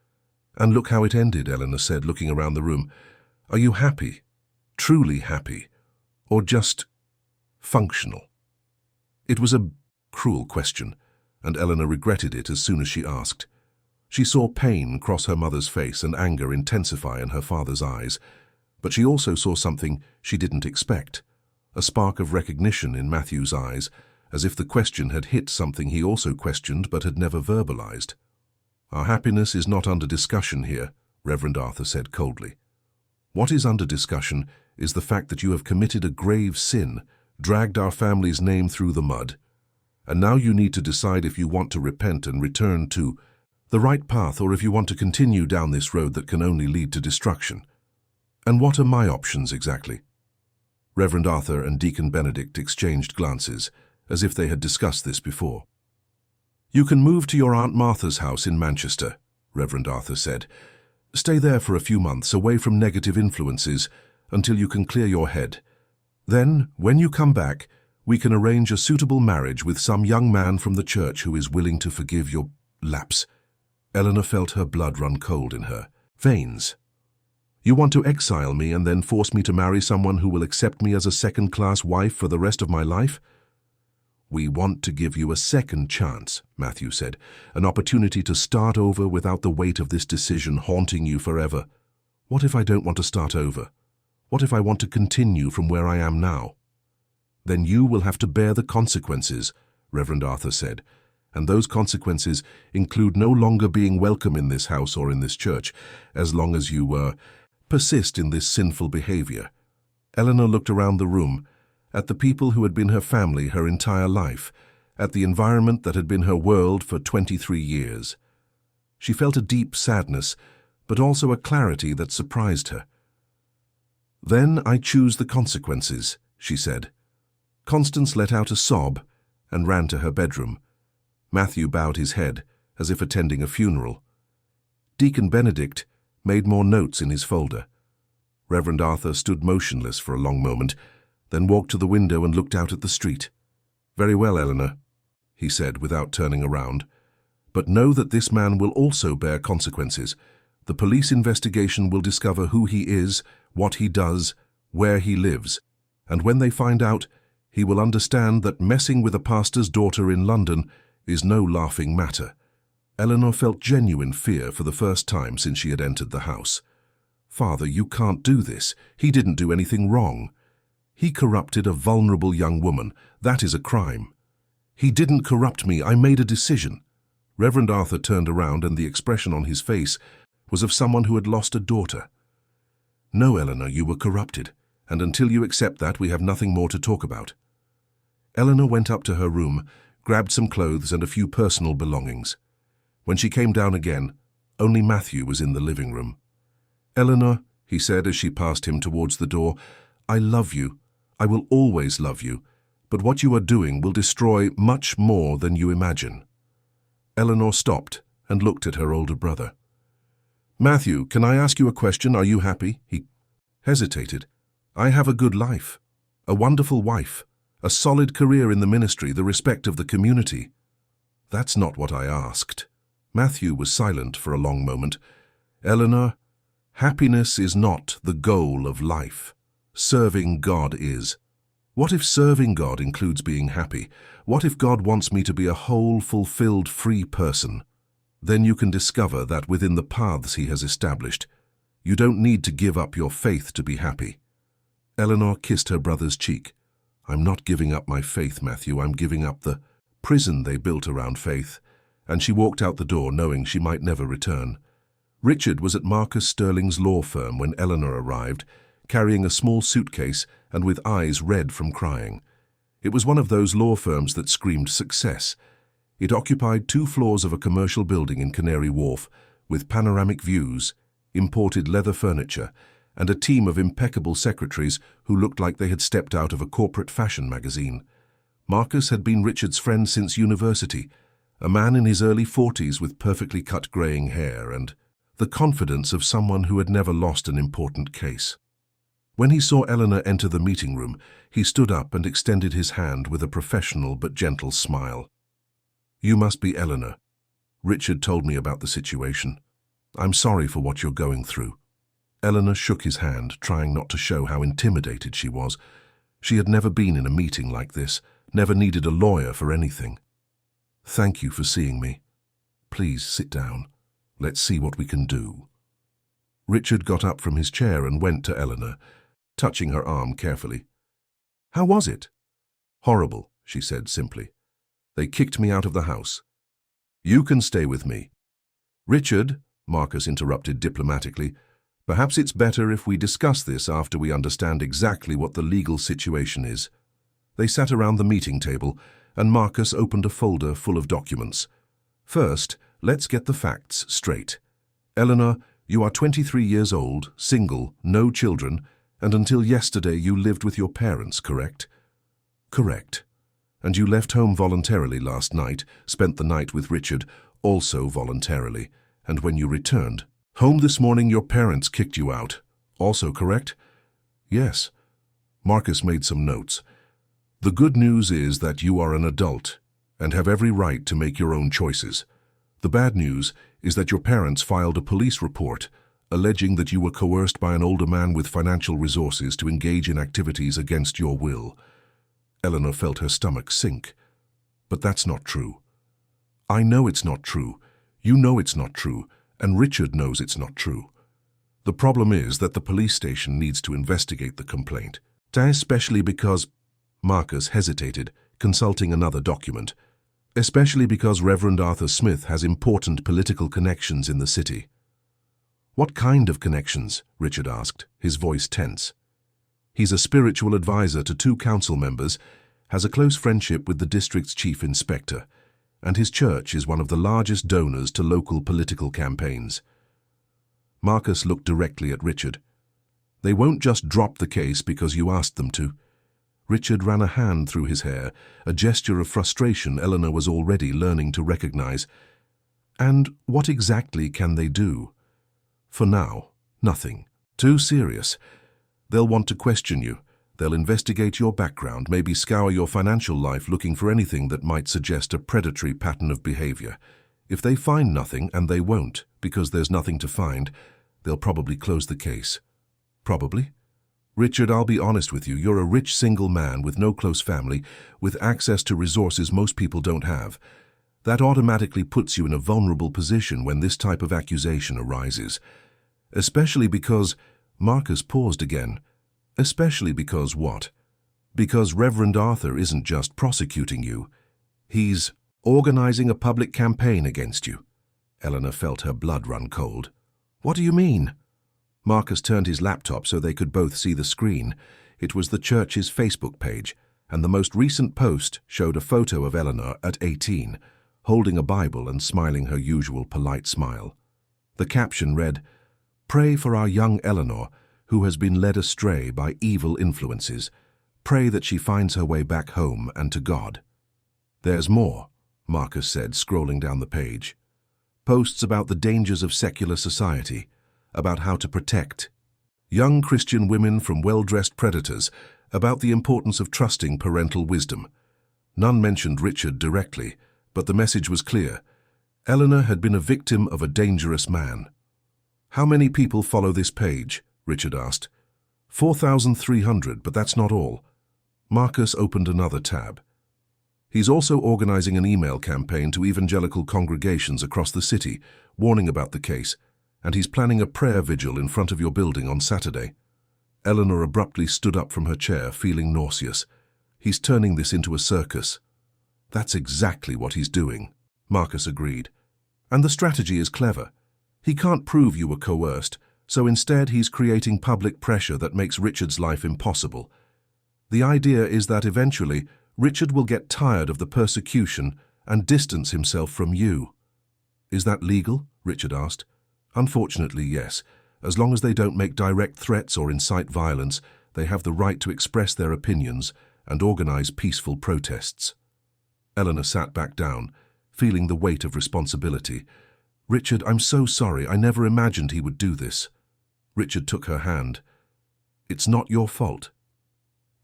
And look how it ended, Eleanor said, looking around the room. Are you happy? Truly happy? Or just functional? It was a cruel question, and Eleanor regretted it as soon as she asked. She saw pain cross her mother's face and anger intensify in her father's eyes, but she also saw something she didn't expect, a spark of recognition in Matthew's eyes, as if the question had hit something he also questioned but had never verbalized. Our happiness is not under discussion here, Reverend Arthur said coldly. What is under discussion is the fact that you have committed a grave sin, dragged our family's name through the mud, and now you need to decide if you want to repent and return to the right path or if you want to continue down this road that can only lead to destruction. And what are my options exactly? Reverend Arthur and Deacon Benedict exchanged glances, as if they had discussed this before. You can move to your Aunt Martha's house in Manchester, Reverend Arthur said. Stay there for a few months, away from negative influences, until you can clear your head. Then, when you come back, we can arrange a suitable marriage with some young man from the church who is willing to forgive your lapse. Eleanor felt her blood run cold in her veins. You want to exile me and then force me to marry someone who will accept me as a second-class wife for the rest of my life? We want to give you a second chance, Matthew said, an opportunity to start over without the weight of this decision haunting you forever. What if I don't want to start over? What if I want to continue from where I am now? Then you will have to bear the consequences, Reverend Arthur said, and those consequences include no longer being welcome in this house or in this church, as long as you persist in this sinful behavior. Eleanor looked around the room, at the people who had been her family her entire life, at the environment that had been her world for 23 years. She felt a deep sadness, but also a clarity that surprised her. Then I choose the consequences, she said. Constance let out a sob and ran to her bedroom. Matthew bowed his head, as if attending a funeral. Deacon Benedict, made more notes in his folder. Reverend Arthur stood motionless for a long moment, then walked to the window and looked out at the street. "Very well, Eleanor," he said without turning around. "But know that this man will also bear consequences. The police investigation will discover who he is, what he does, where he lives. And when they find out, he will understand that messing with a pastor's daughter in London is no laughing matter." Eleanor felt genuine fear for the first time since she had entered the house. "Father, you can't do this. He didn't do anything wrong. He corrupted a vulnerable young woman. That is a crime." "He didn't corrupt me. I made a decision." Reverend Arthur turned around, and the expression on his face was of someone who had lost a daughter. "No, Eleanor, you were corrupted, and until you accept that, we have nothing more to talk about." Eleanor went up to her room, grabbed some clothes and a few personal belongings. When she came down again, only Matthew was in the living room. "Eleanor," he said as she passed him towards the door, "I love you. I will always love you. But what you are doing will destroy much more than you imagine." Eleanor stopped and looked at her older brother. "Matthew, can I ask you a question? Are you happy?" He hesitated. "I have a good life, a wonderful wife, a solid career in the ministry, the respect of the community." "That's not what I asked." Matthew was silent for a long moment. "Eleanor, happiness is not the goal of life. Serving God is. What if serving God includes being happy? What if God wants me to be a whole, fulfilled, free person? Then you can discover that within the paths He has established, you don't need to give up your faith to be happy." Eleanor kissed her brother's cheek. "I'm not giving up my faith, Matthew. I'm giving up the prison they built around faith." And she walked out the door knowing she might never return. Richard was at Marcus Sterling's law firm when Eleanor arrived, carrying a small suitcase and with eyes red from crying. It was one of those law firms that screamed success. It occupied 2 floors of a commercial building in Canary Wharf, with panoramic views, imported leather furniture, and a team of impeccable secretaries who looked like they had stepped out of a corporate fashion magazine. Marcus had been Richard's friend since university, a man in his early 40s with perfectly cut greying hair and the confidence of someone who had never lost an important case. When he saw Eleanor enter the meeting room, he stood up and extended his hand with a professional but gentle smile. "You must be Eleanor. Richard told me about the situation. I'm sorry for what you're going through." Eleanor shook his hand, trying not to show how intimidated she was. She had never been in a meeting like this, never needed a lawyer for anything. "Thank you for seeing me. Please sit down. Let's see what we can do." Richard got up from his chair and went to Eleanor, touching her arm carefully. "How was it?" "Horrible," she said simply. "They kicked me out of the house. You can stay with me." "Richard," Marcus interrupted diplomatically, "perhaps it's better if we discuss this after we understand exactly what the legal situation is." They sat around the meeting table, and Marcus opened a folder full of documents. "First, let's get the facts straight. Eleanor, you are 23 years old, single, no children, and until yesterday you lived with your parents, correct?" "Correct." "And you left home voluntarily last night, spent the night with Richard, also voluntarily, and when you returned home this morning your parents kicked you out, also correct?" "Yes." Marcus made some notes. "The good news is that you are an adult and have every right to make your own choices. The bad news is that your parents filed a police report alleging that you were coerced by an older man with financial resources to engage in activities against your will." Eleanor felt her stomach sink. "But that's not true." "I know it's not true. You know it's not true, and Richard knows it's not true. The problem is that the police station needs to investigate the complaint, especially because—" Marcus hesitated, consulting another document. "Especially because Reverend Arthur Smith has important political connections in the city." "What kind of connections?" Richard asked, his voice tense. "He's a spiritual advisor to 2 council members, has a close friendship with the district's chief inspector, and his church is one of the largest donors to local political campaigns." Marcus looked directly at Richard. "They won't just drop the case because you asked them to." Richard ran a hand through his hair, a gesture of frustration Eleanor was already learning to recognize. "And what exactly can they do?" For now, nothing. Too serious. They'll want to question you. They'll investigate your background, maybe scour your financial life looking for anything that might suggest a predatory pattern of behavior. If they find nothing, and they won't, because there's nothing to find, they'll probably close the case. Probably? Richard, I'll be honest with you, you're a rich single man with no close family, with access to resources most people don't have. That automatically puts you in a vulnerable position when this type of accusation arises. Especially because, Marcus paused again, especially because what? Because Reverend Arthur isn't just prosecuting you. He's organizing a public campaign against you. Eleanor felt her blood run cold. What do you mean? Marcus turned his laptop so they could both see the screen. It was the church's Facebook page, and the most recent post showed a photo of Eleanor at 18, holding a Bible and smiling her usual polite smile. The caption read, "Pray for our young Eleanor, who has been led astray by evil influences. Pray that she finds her way back home and to God." "There's more," Marcus said, scrolling down the page. Posts about the dangers of secular society, about how to protect young Christian women from well-dressed predators, about the importance of trusting parental wisdom. None mentioned Richard directly, but the message was clear. Eleanor had been a victim of a dangerous man. "How many people follow this page?" Richard asked. 4,300, but that's not all. Marcus opened another tab. He's also organizing an email campaign to evangelical congregations across the city, warning about the case, and he's planning a prayer vigil in front of your building on Saturday. Eleanor abruptly stood up from her chair, feeling nauseous. "He's turning this into a circus." "That's exactly what he's doing," Marcus agreed. "And the strategy is clever. He can't prove you were coerced, so instead he's creating public pressure that makes Richard's life impossible. The idea is that eventually Richard will get tired of the persecution and distance himself from you." "Is that legal?" Richard asked. "Unfortunately, yes. As long as they don't make direct threats or incite violence, they have the right to express their opinions and organize peaceful protests." Eleanor sat back down, feeling the weight of responsibility. "Richard, I'm so sorry. I never imagined he would do this." Richard took her hand. "It's not your fault.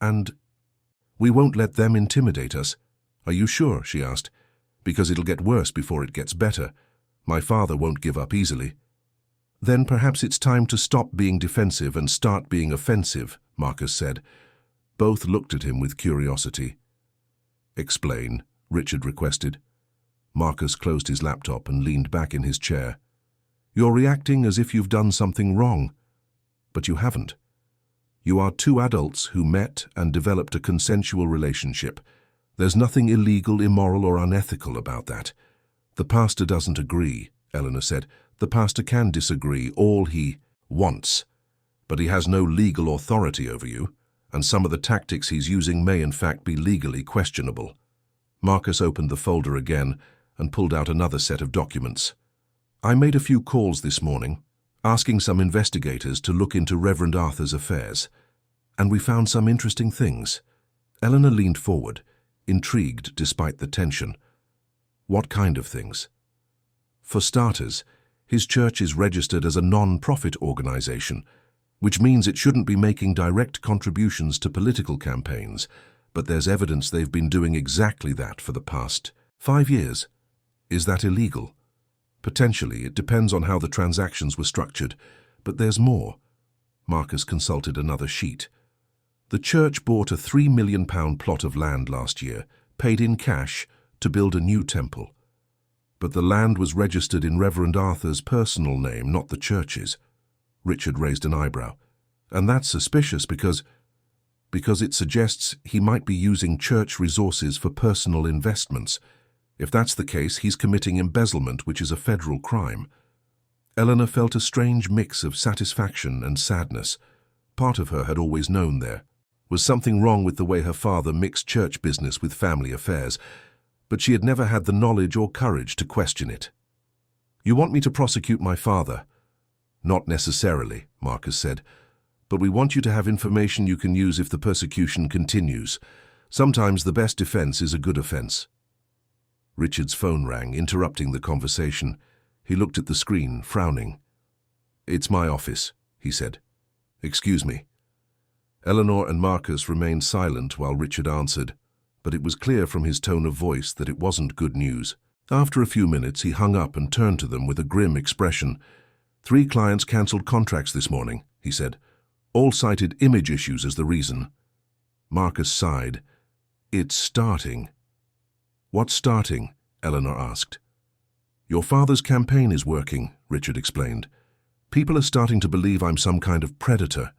And we won't let them intimidate us." "Are you sure?" she asked. "Because it'll get worse before it gets better. My father won't give up easily." "Then perhaps it's time to stop being defensive and start being offensive," Marcus said. Both looked at him with curiosity. "Explain," Richard requested. Marcus closed his laptop and leaned back in his chair. "You're reacting as if you've done something wrong. But you haven't. You are two adults who met and developed a consensual relationship. There's nothing illegal, immoral, or unethical about that." "The pastor doesn't agree," Eleanor said. "The pastor can disagree all he wants, but he has no legal authority over you, and some of the tactics he's using may in fact be legally questionable." Marcus opened the folder again and pulled out another set of documents. "I made a few calls this morning, asking some investigators to look into Reverend Arthur's affairs, and we found some interesting things." Eleanor leaned forward, intrigued despite the tension. "What kind of things?" "For starters, his church is registered as a non-profit organization, which means it shouldn't be making direct contributions to political campaigns, but there's evidence they've been doing exactly that for the past 5 years. Is that illegal?" "Potentially. It depends on how the transactions were structured. But there's more." Marcus consulted another sheet. "The church bought a £3 million plot of land last year, paid in cash, to build a new temple. But the land was registered in Reverend Arthur's personal name, not the church's." Richard raised an eyebrow. "And that's suspicious because it suggests he might be using church resources for personal investments. If that's the case, he's committing embezzlement, which is a federal crime." Eleanor felt a strange mix of satisfaction and sadness. Part of her had always known there was something wrong with the way her father mixed church business with family affairs, but she had never had the knowledge or courage to question it. "You want me to prosecute my father?" "Not necessarily," Marcus said, "but we want you to have information you can use if the persecution continues. Sometimes the best defense is a good offense." Richard's phone rang, interrupting the conversation. He looked at the screen, frowning. "It's my office," he said. "Excuse me." Eleanor and Marcus remained silent while Richard answered, but it was clear from his tone of voice that it wasn't good news. After a few minutes, he hung up and turned to them with a grim expression. "3 clients cancelled contracts this morning," he said. "All cited image issues as the reason." Marcus sighed. "It's starting." "What's starting?" Eleanor asked. "Your father's campaign is working," Richard explained. "People are starting to believe I'm some kind of predator."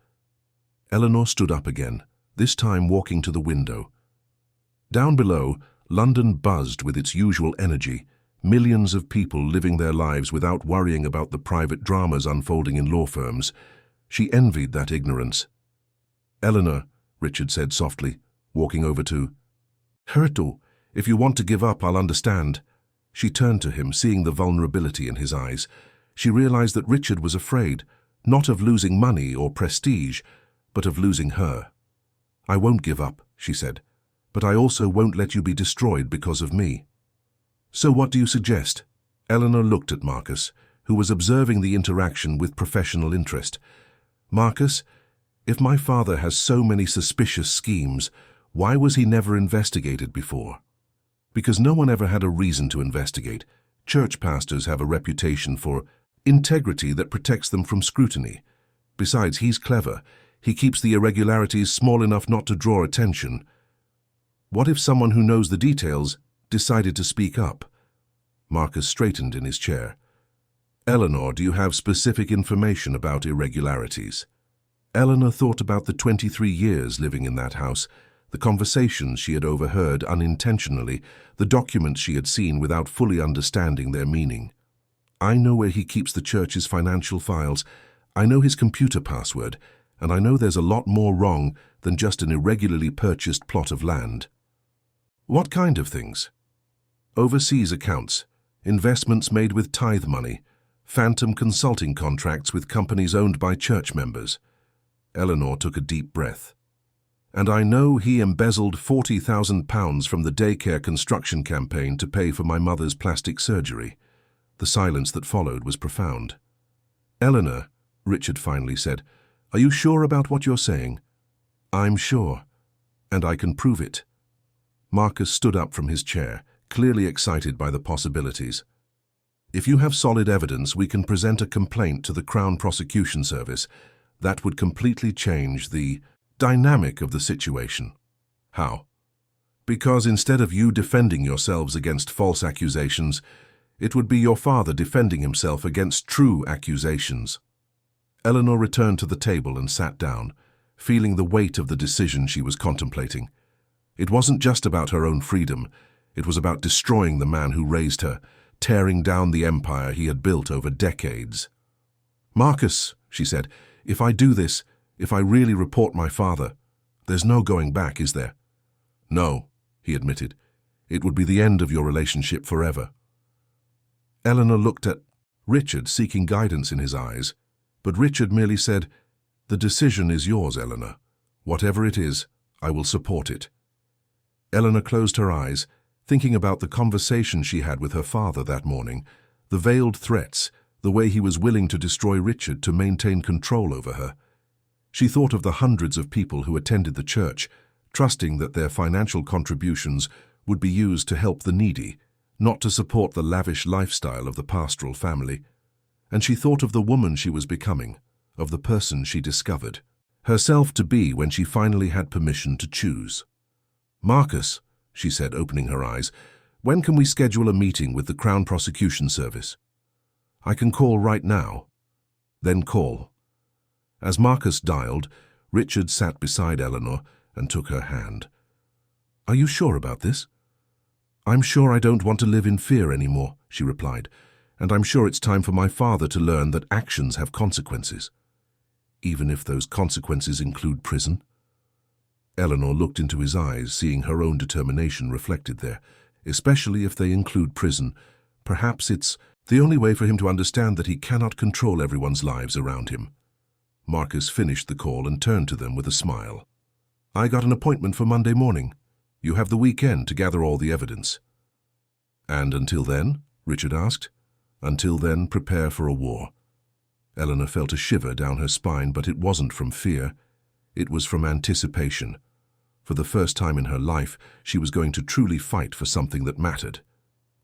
Eleanor stood up again, this time walking to the window. Down below, London buzzed with its usual energy, millions of people living their lives without worrying about the private dramas unfolding in law firms. She envied that ignorance. "Eleanor," Richard said softly, walking over to Hurtle, "if you want to give up, I'll understand." She turned to him, seeing the vulnerability in his eyes. She realized that Richard was afraid, not of losing money or prestige, but of losing her. "I won't give up," she said, "but I also won't let you be destroyed because of me." "So what do you suggest?" Eleanor looked at Marcus, who was observing the interaction with professional interest. "Marcus, if my father has so many suspicious schemes, why was he never investigated before?" "Because no one ever had a reason to investigate. Church pastors have a reputation for integrity that protects them from scrutiny. Besides, he's clever. He keeps the irregularities small enough not to draw attention. What if someone who knows the details decided to speak up?" Marcus straightened in his chair. "Eleanor, do you have specific information about irregularities?" Eleanor thought about the 23 years living in that house, the conversations she had overheard unintentionally, the documents she had seen without fully understanding their meaning. "I know where he keeps the church's financial files. I know his computer password, and I know there's a lot more wrong than just an irregularly purchased plot of land." "What kind of things?" "Overseas accounts, investments made with tithe money, phantom consulting contracts with companies owned by church members." Eleanor took a deep breath. "And I know he embezzled £40,000 from the daycare construction campaign to pay for my mother's plastic surgery." The silence that followed was profound. "Eleanor," Richard finally said, "are you sure about what you're saying?" "I'm sure, and I can prove it." Marcus stood up from his chair, clearly excited by the possibilities. "If you have solid evidence, we can present a complaint to the Crown Prosecution Service. That would completely change the dynamic of the situation." "How?" "Because instead of you defending yourselves against false accusations, it would be your father defending himself against true accusations." Eleanor returned to the table and sat down, feeling the weight of the decision she was contemplating. It wasn't just about her own freedom. It was about destroying the man who raised her, tearing down the empire he had built over decades. "Marcus," she said, "if I do this, if I really report my father, there's no going back, is there?" "No," he admitted. "It would be the end of your relationship forever." Eleanor looked at Richard, seeking guidance in his eyes, but Richard merely said, "The decision is yours, Eleanor. Whatever it is, I will support it." Eleanor closed her eyes, thinking about the conversation she had with her father that morning, the veiled threats, the way he was willing to destroy Richard to maintain control over her. She thought of the hundreds of people who attended the church, trusting that their financial contributions would be used to help the needy, not to support the lavish lifestyle of the pastoral family. And she thought of the woman she was becoming, of the person she discovered herself to be when she finally had permission to choose. "Marcus," she said, opening her eyes, "when can we schedule a meeting with the Crown Prosecution Service?" "I can call right now." "Then call." As Marcus dialed, Richard sat beside Eleanor and took her hand. "Are you sure about this?" "I'm sure I don't want to live in fear anymore," she replied, "and I'm sure it's time for my father to learn that actions have consequences." "Even if those consequences include prison?" Eleanor looked into his eyes, seeing her own determination reflected there. "Especially if they include prison. Perhaps it's the only way for him to understand that he cannot control everyone's lives around him." Marcus finished the call and turned to them with a smile. "I got an appointment for Monday morning. You have the weekend to gather all the evidence." "And until then?" Richard asked. "Until then, prepare for a war." Eleanor felt a shiver down her spine, but it wasn't from fear. It was from anticipation. For the first time in her life, she was going to truly fight for something that mattered.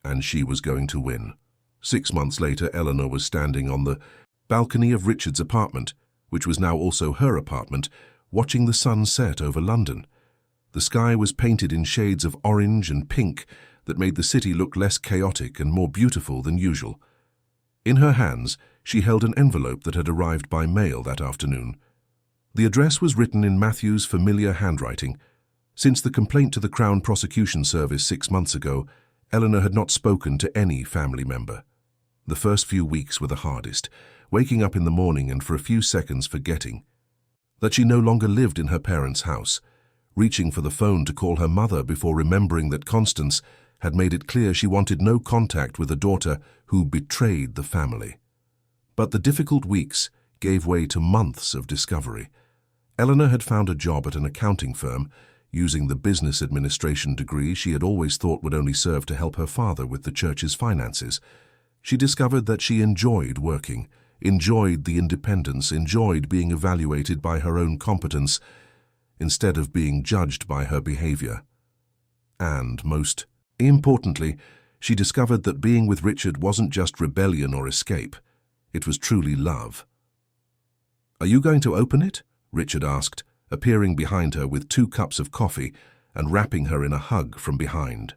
And she was going to win. 6 months later, Eleanor was standing on the balcony of Richard's apartment, which was now also her apartment, watching the sun set over London. The sky was painted in shades of orange and pink that made the city look less chaotic and more beautiful than usual. In her hands, she held an envelope that had arrived by mail that afternoon. The address was written in Matthew's familiar handwriting. Since the complaint to the Crown Prosecution Service 6 months ago, Eleanor had not spoken to any family member. The first few weeks were the hardest, waking up in the morning and for a few seconds forgetting that she no longer lived in her parents' house, reaching for the phone to call her mother before remembering that Constance had made it clear she wanted no contact with a daughter who betrayed the family. But the difficult weeks gave way to months of discovery. Eleanor had found a job at an accounting firm, using the business administration degree she had always thought would only serve to help her father with the church's finances. She discovered that she enjoyed working, enjoyed the independence, enjoyed being evaluated by her own competence instead of being judged by her behavior. And, most importantly, she discovered that being with Richard wasn't just rebellion or escape. It was truly love. "Are you going to open it?" Richard asked, appearing behind her with 2 cups of coffee and wrapping her in a hug from behind.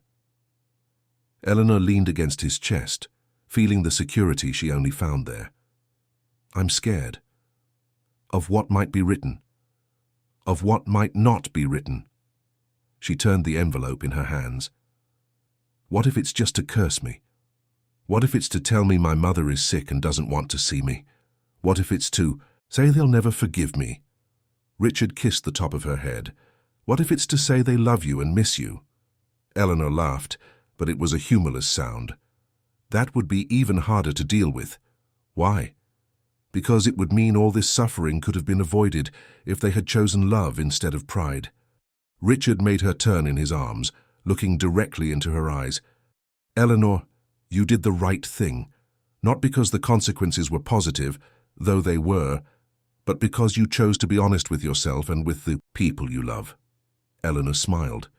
Eleanor leaned against his chest, feeling the security she only found there. "I'm scared. Of what might be written. Of what might not be written." She turned the envelope in her hands. "What if it's just to curse me? What if it's to tell me my mother is sick and doesn't want to see me? What if it's to say they'll never forgive me?" Richard kissed the top of her head. "What if it's to say they love you and miss you?" Eleanor laughed, but it was a humorless sound. "That would be even harder to deal with." "Why?" "Because it would mean all this suffering could have been avoided if they had chosen love instead of pride." Richard made her turn in his arms, looking directly into her eyes. "Eleanor, you did the right thing, not because the consequences were positive, though they were, but because you chose to be honest with yourself and with the people you love." Eleanor smiled,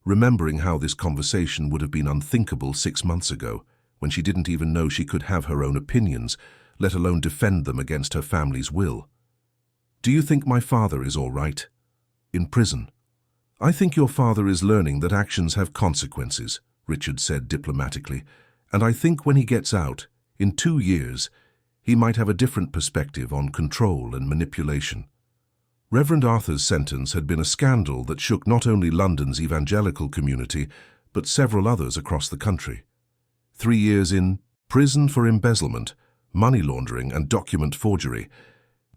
remembering how this conversation would have been unthinkable 6 months ago, when she didn't even know she could have her own opinions, let alone defend them against her family's will. "Do you think my father is all right? In prison?" "I think your father is learning that actions have consequences," Richard said diplomatically, "and I think when he gets out, in 2 years, he might have a different perspective on control and manipulation." Reverend Arthur's sentence had been a scandal that shook not only London's evangelical community, but several others across the country. 3 years in prison for embezzlement, money laundering and document forgery,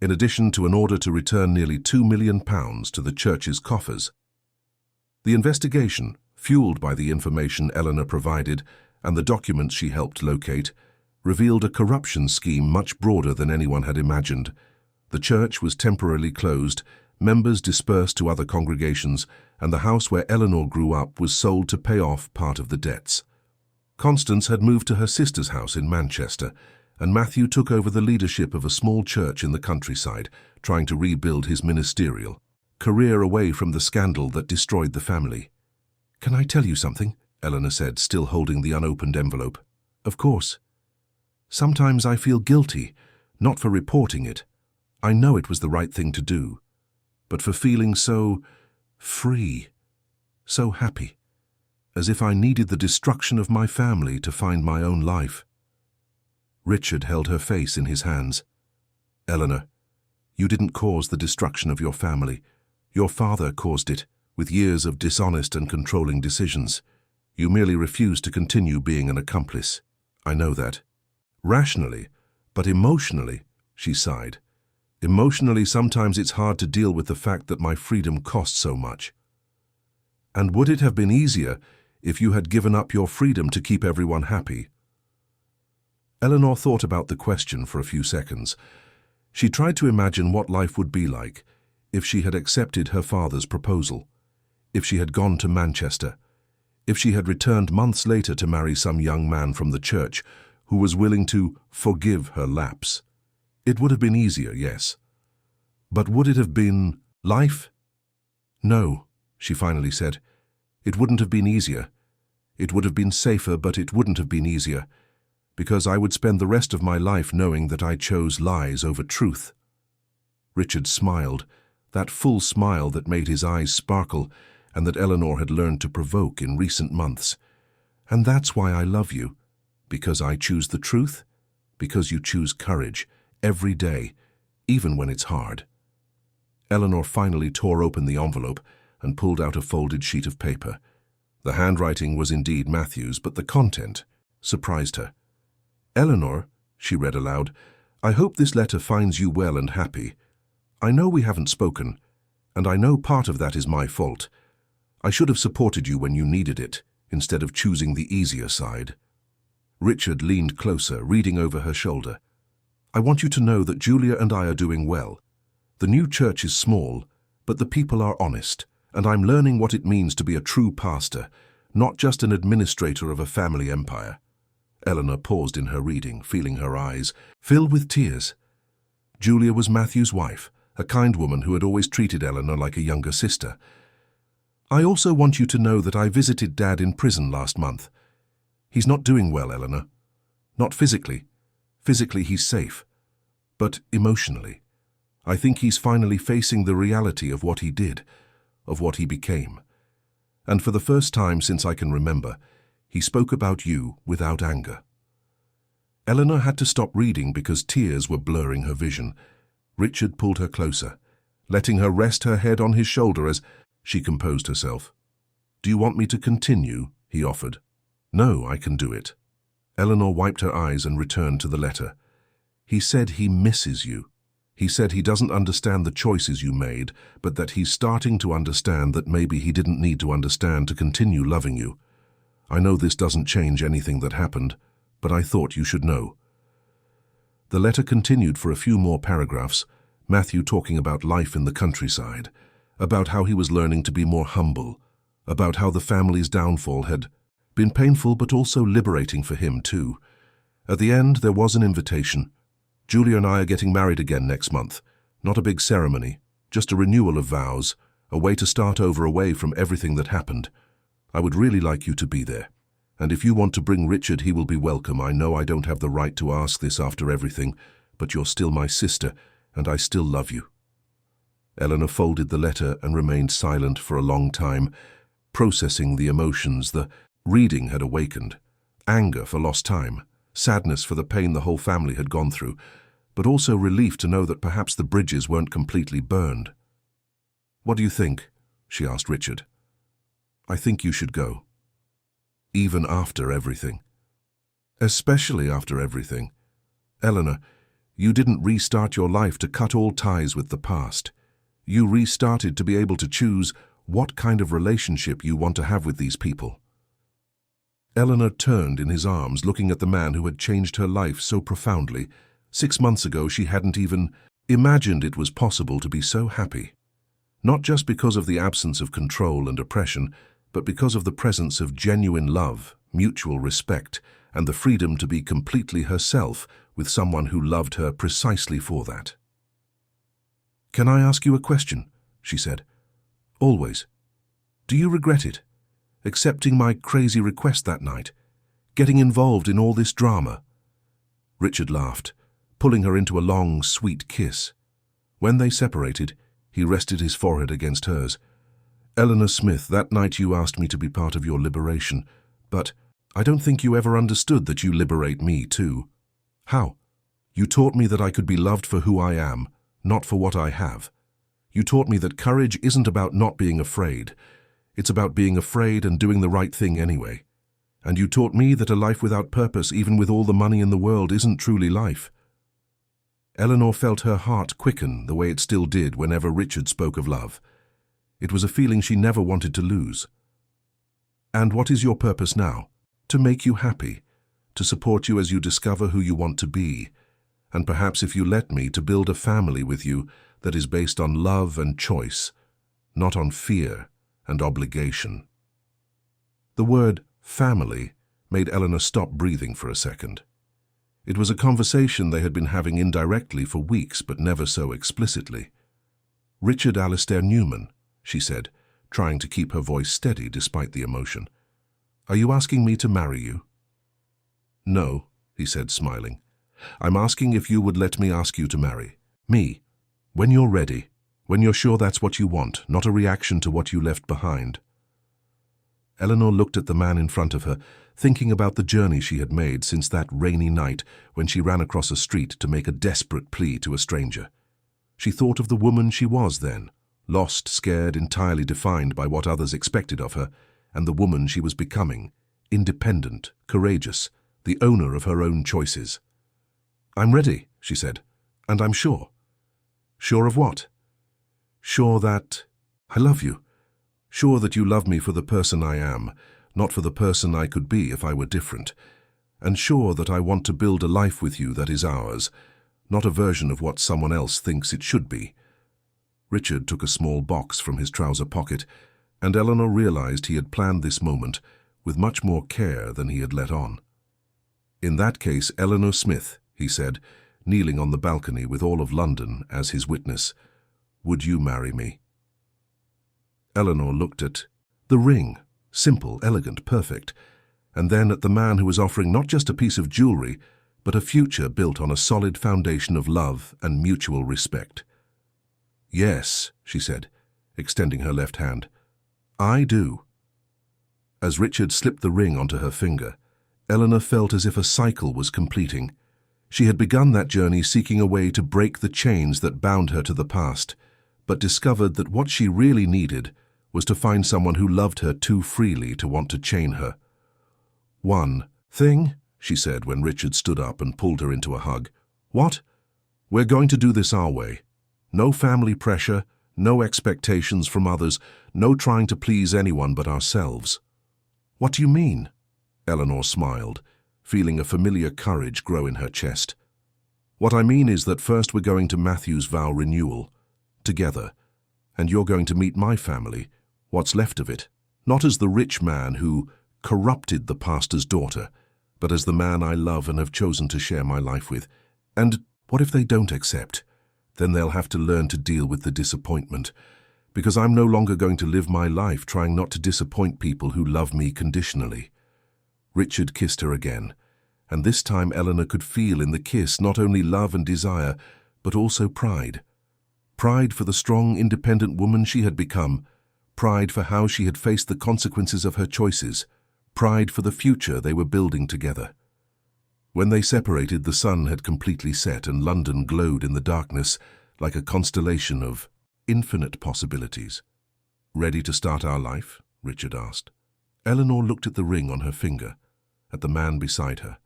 in addition to an order to return nearly £2 million to the church's coffers. The investigation, fueled by the information Eleanor provided and the documents she helped locate, revealed a corruption scheme much broader than anyone had imagined. The church was temporarily closed, members dispersed to other congregations, and the house where Eleanor grew up was sold to pay off part of the debts. Constance had moved to her sister's house in Manchester, and Matthew took over the leadership of a small church in the countryside, trying to rebuild his ministerial career away from the scandal that destroyed the family. "Can I tell you something?" Eleanor said, still holding the unopened envelope. "Of course. Sometimes I feel guilty, not for reporting it. I know it was the right thing to do, but for feeling so free, so happy, as if I needed the destruction of my family to find my own life." Richard held her face in his hands. "Eleanor, you didn't cause the destruction of your family. Your father caused it, with years of dishonest and controlling decisions. You merely refused to continue being an accomplice. I know that." "Rationally, but emotionally," she sighed. "Emotionally, sometimes it's hard to deal with the fact that my freedom cost so much." "And would it have been easier if you had given up your freedom to keep everyone happy?" Eleanor thought about the question for a few seconds. She tried to imagine what life would be like if she had accepted her father's proposal, if she had gone to Manchester, if she had returned months later to marry some young man from the church who was willing to forgive her lapse, It would have been easier, yes. But would it have been life? No, she finally said. It wouldn't have been easier. It would have been safer, but it wouldn't have been easier, because I would spend the rest of my life knowing that I chose lies over truth. Richard smiled, that full smile that made his eyes sparkle and that Eleanor had learned to provoke in recent months. And that's why I love you, because I choose the truth, because you choose courage every day, even when it's hard. Eleanor finally tore open the envelope and pulled out a folded sheet of paper. The handwriting was indeed Matthew's, but the content surprised her. Eleanor, she read aloud, I hope this letter finds you well and happy. I know we haven't spoken, and I know part of that is my fault. I should have supported you when you needed it, instead of choosing the easier side. Richard leaned closer, reading over her shoulder. I want you to know that Julia and I are doing well. The new church is small, but the people are honest, and I'm learning what it means to be a true pastor, not just an administrator of a family empire. Eleanor paused in her reading, feeling her eyes fill with tears. Julia was Matthew's wife, a kind woman who had always treated Eleanor like a younger sister. I also want you to know that I visited Dad in prison last month. He's not doing well, Eleanor. Not physically. Physically he's safe. But emotionally. I think he's finally facing the reality of what he did, of what he became. And for the first time since I can remember, he spoke about you without anger. Eleanor had to stop reading because tears were blurring her vision. Richard pulled her closer, letting her rest her head on his shoulder as she composed herself. Do you want me to continue? He offered. No, I can do it. Eleanor wiped her eyes and returned to the letter. He said he misses you. He said he doesn't understand the choices you made, but that he's starting to understand that maybe he didn't need to understand to continue loving you. I know this doesn't change anything that happened, but I thought you should know. The letter continued for a few more paragraphs, Matthew talking about life in the countryside, about how he was learning to be more humble, about how the family's downfall had been painful but also liberating for him too. At the end, there was an invitation. Julia and I are getting married again next month. Not a big ceremony, just a renewal of vows, a way to start over away from everything that happened. I would really like you to be there. And if you want to bring Richard, he will be welcome. I know I don't have the right to ask this after everything, but you're still my sister, and I still love you. Eleanor folded the letter and remained silent for a long time, processing the emotions the reading had awakened. Anger for lost time, sadness for the pain the whole family had gone through, but also relief to know that perhaps the bridges weren't completely burned. What do you think? She asked Richard. I think you should go. Even after everything. Especially after everything. Eleanor, you didn't restart your life to cut all ties with the past. You restarted to be able to choose what kind of relationship you want to have with these people. Eleanor turned in his arms, looking at the man who had changed her life so profoundly. 6 months ago, she hadn't even imagined it was possible to be so happy. Not just because of the absence of control and oppression, but because of the presence of genuine love, mutual respect, and the freedom to be completely herself with someone who loved her precisely for that. Can I ask you a question? She said. Always. Do you regret it? Accepting my crazy request that night? Getting involved in all this drama? Richard laughed, pulling her into a long, sweet kiss. When they separated, he rested his forehead against hers. Eleanor Smith, that night you asked me to be part of your liberation, but I don't think you ever understood that you liberate me too. How? You taught me that I could be loved for who I am, not for what I have. You taught me that courage isn't about not being afraid. It's about being afraid and doing the right thing anyway. And you taught me that a life without purpose, even with all the money in the world, isn't truly life. Eleanor felt her heart quicken the way it still did whenever Richard spoke of love. It was a feeling she never wanted to lose. And what is your purpose now? To make you happy, to support you as you discover who you want to be, and perhaps, if you let me, to build a family with you that is based on love and choice, not on fear and obligation. The word family made Eleanor stop breathing for a second. It was a conversation they had been having indirectly for weeks, but never so explicitly. "Richard Alastair Newman," she said, trying to keep her voice steady despite the emotion. "Are you asking me to marry you?" "No," he said, smiling. "I'm asking if you would let me ask you to marry me. When you're ready, when you're sure that's what you want, not a reaction to what you left behind." Eleanor looked at the man in front of her, thinking about the journey she had made since that rainy night when she ran across a street to make a desperate plea to a stranger. She thought of the woman she was then, lost, scared, entirely defined by what others expected of her, and the woman she was becoming, independent, courageous, the owner of her own choices. "I'm ready," she said, "and I'm sure." "Sure of what?" "Sure that I love you. Sure that you love me for the person I am, not for the person I could be if I were different. And sure that I want to build a life with you that is ours, not a version of what someone else thinks it should be." Richard took a small box from his trouser pocket, and Eleanor realized he had planned this moment with much more care than he had let on. "In that case, Eleanor Smith," he said, kneeling on the balcony with all of London as his witness, "would you marry me?" Eleanor looked at the ring, simple, elegant, perfect, and then at the man who was offering not just a piece of jewelry, but a future built on a solid foundation of love and mutual respect. "Yes," she said, extending her left hand. "I do." As Richard slipped the ring onto her finger, Eleanor felt as if a cycle was completing. She had begun that journey seeking a way to break the chains that bound her to the past, but discovered that what she really needed was to find someone who loved her too freely to want to chain her. "One thing," she said when Richard stood up and pulled her into a hug. "What?" "We're going to do this our way. No family pressure, no expectations from others, no trying to please anyone but ourselves." "What do you mean?" Eleanor smiled, feeling a familiar courage grow in her chest. "What I mean is that first we're going to Matthew's vow renewal, together, and you're going to meet my family, what's left of it, not as the rich man who corrupted the pastor's daughter, but as the man I love and have chosen to share my life with. And what if they don't accept? Then they'll have to learn to deal with the disappointment, because I'm no longer going to live my life trying not to disappoint people who love me conditionally." Richard kissed her again, and this time Eleanor could feel in the kiss not only love and desire, but also pride. Pride for the strong, independent woman she had become, pride for how she had faced the consequences of her choices, pride for the future they were building together. When they separated, the sun had completely set and London glowed in the darkness like a constellation of infinite possibilities. "Ready to start our life?" Richard asked. Eleanor looked at the ring on her finger, at the man beside her,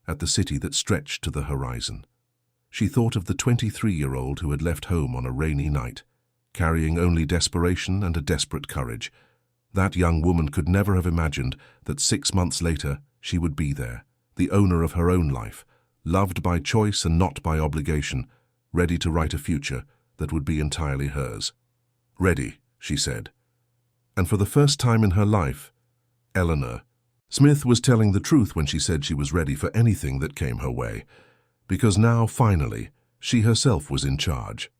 at the city that stretched to the horizon. She thought of the 23-year-old who had left home on a rainy night, carrying only desperation and a desperate courage. That young woman could never have imagined that 6 months later she would be there, the owner of her own life, loved by choice and not by obligation, ready to write a future that would be entirely hers. "Ready," she said. And for the first time in her life, Eleanor Smith was telling the truth when she said she was ready for anything that came her way, because now, finally, she herself was in charge.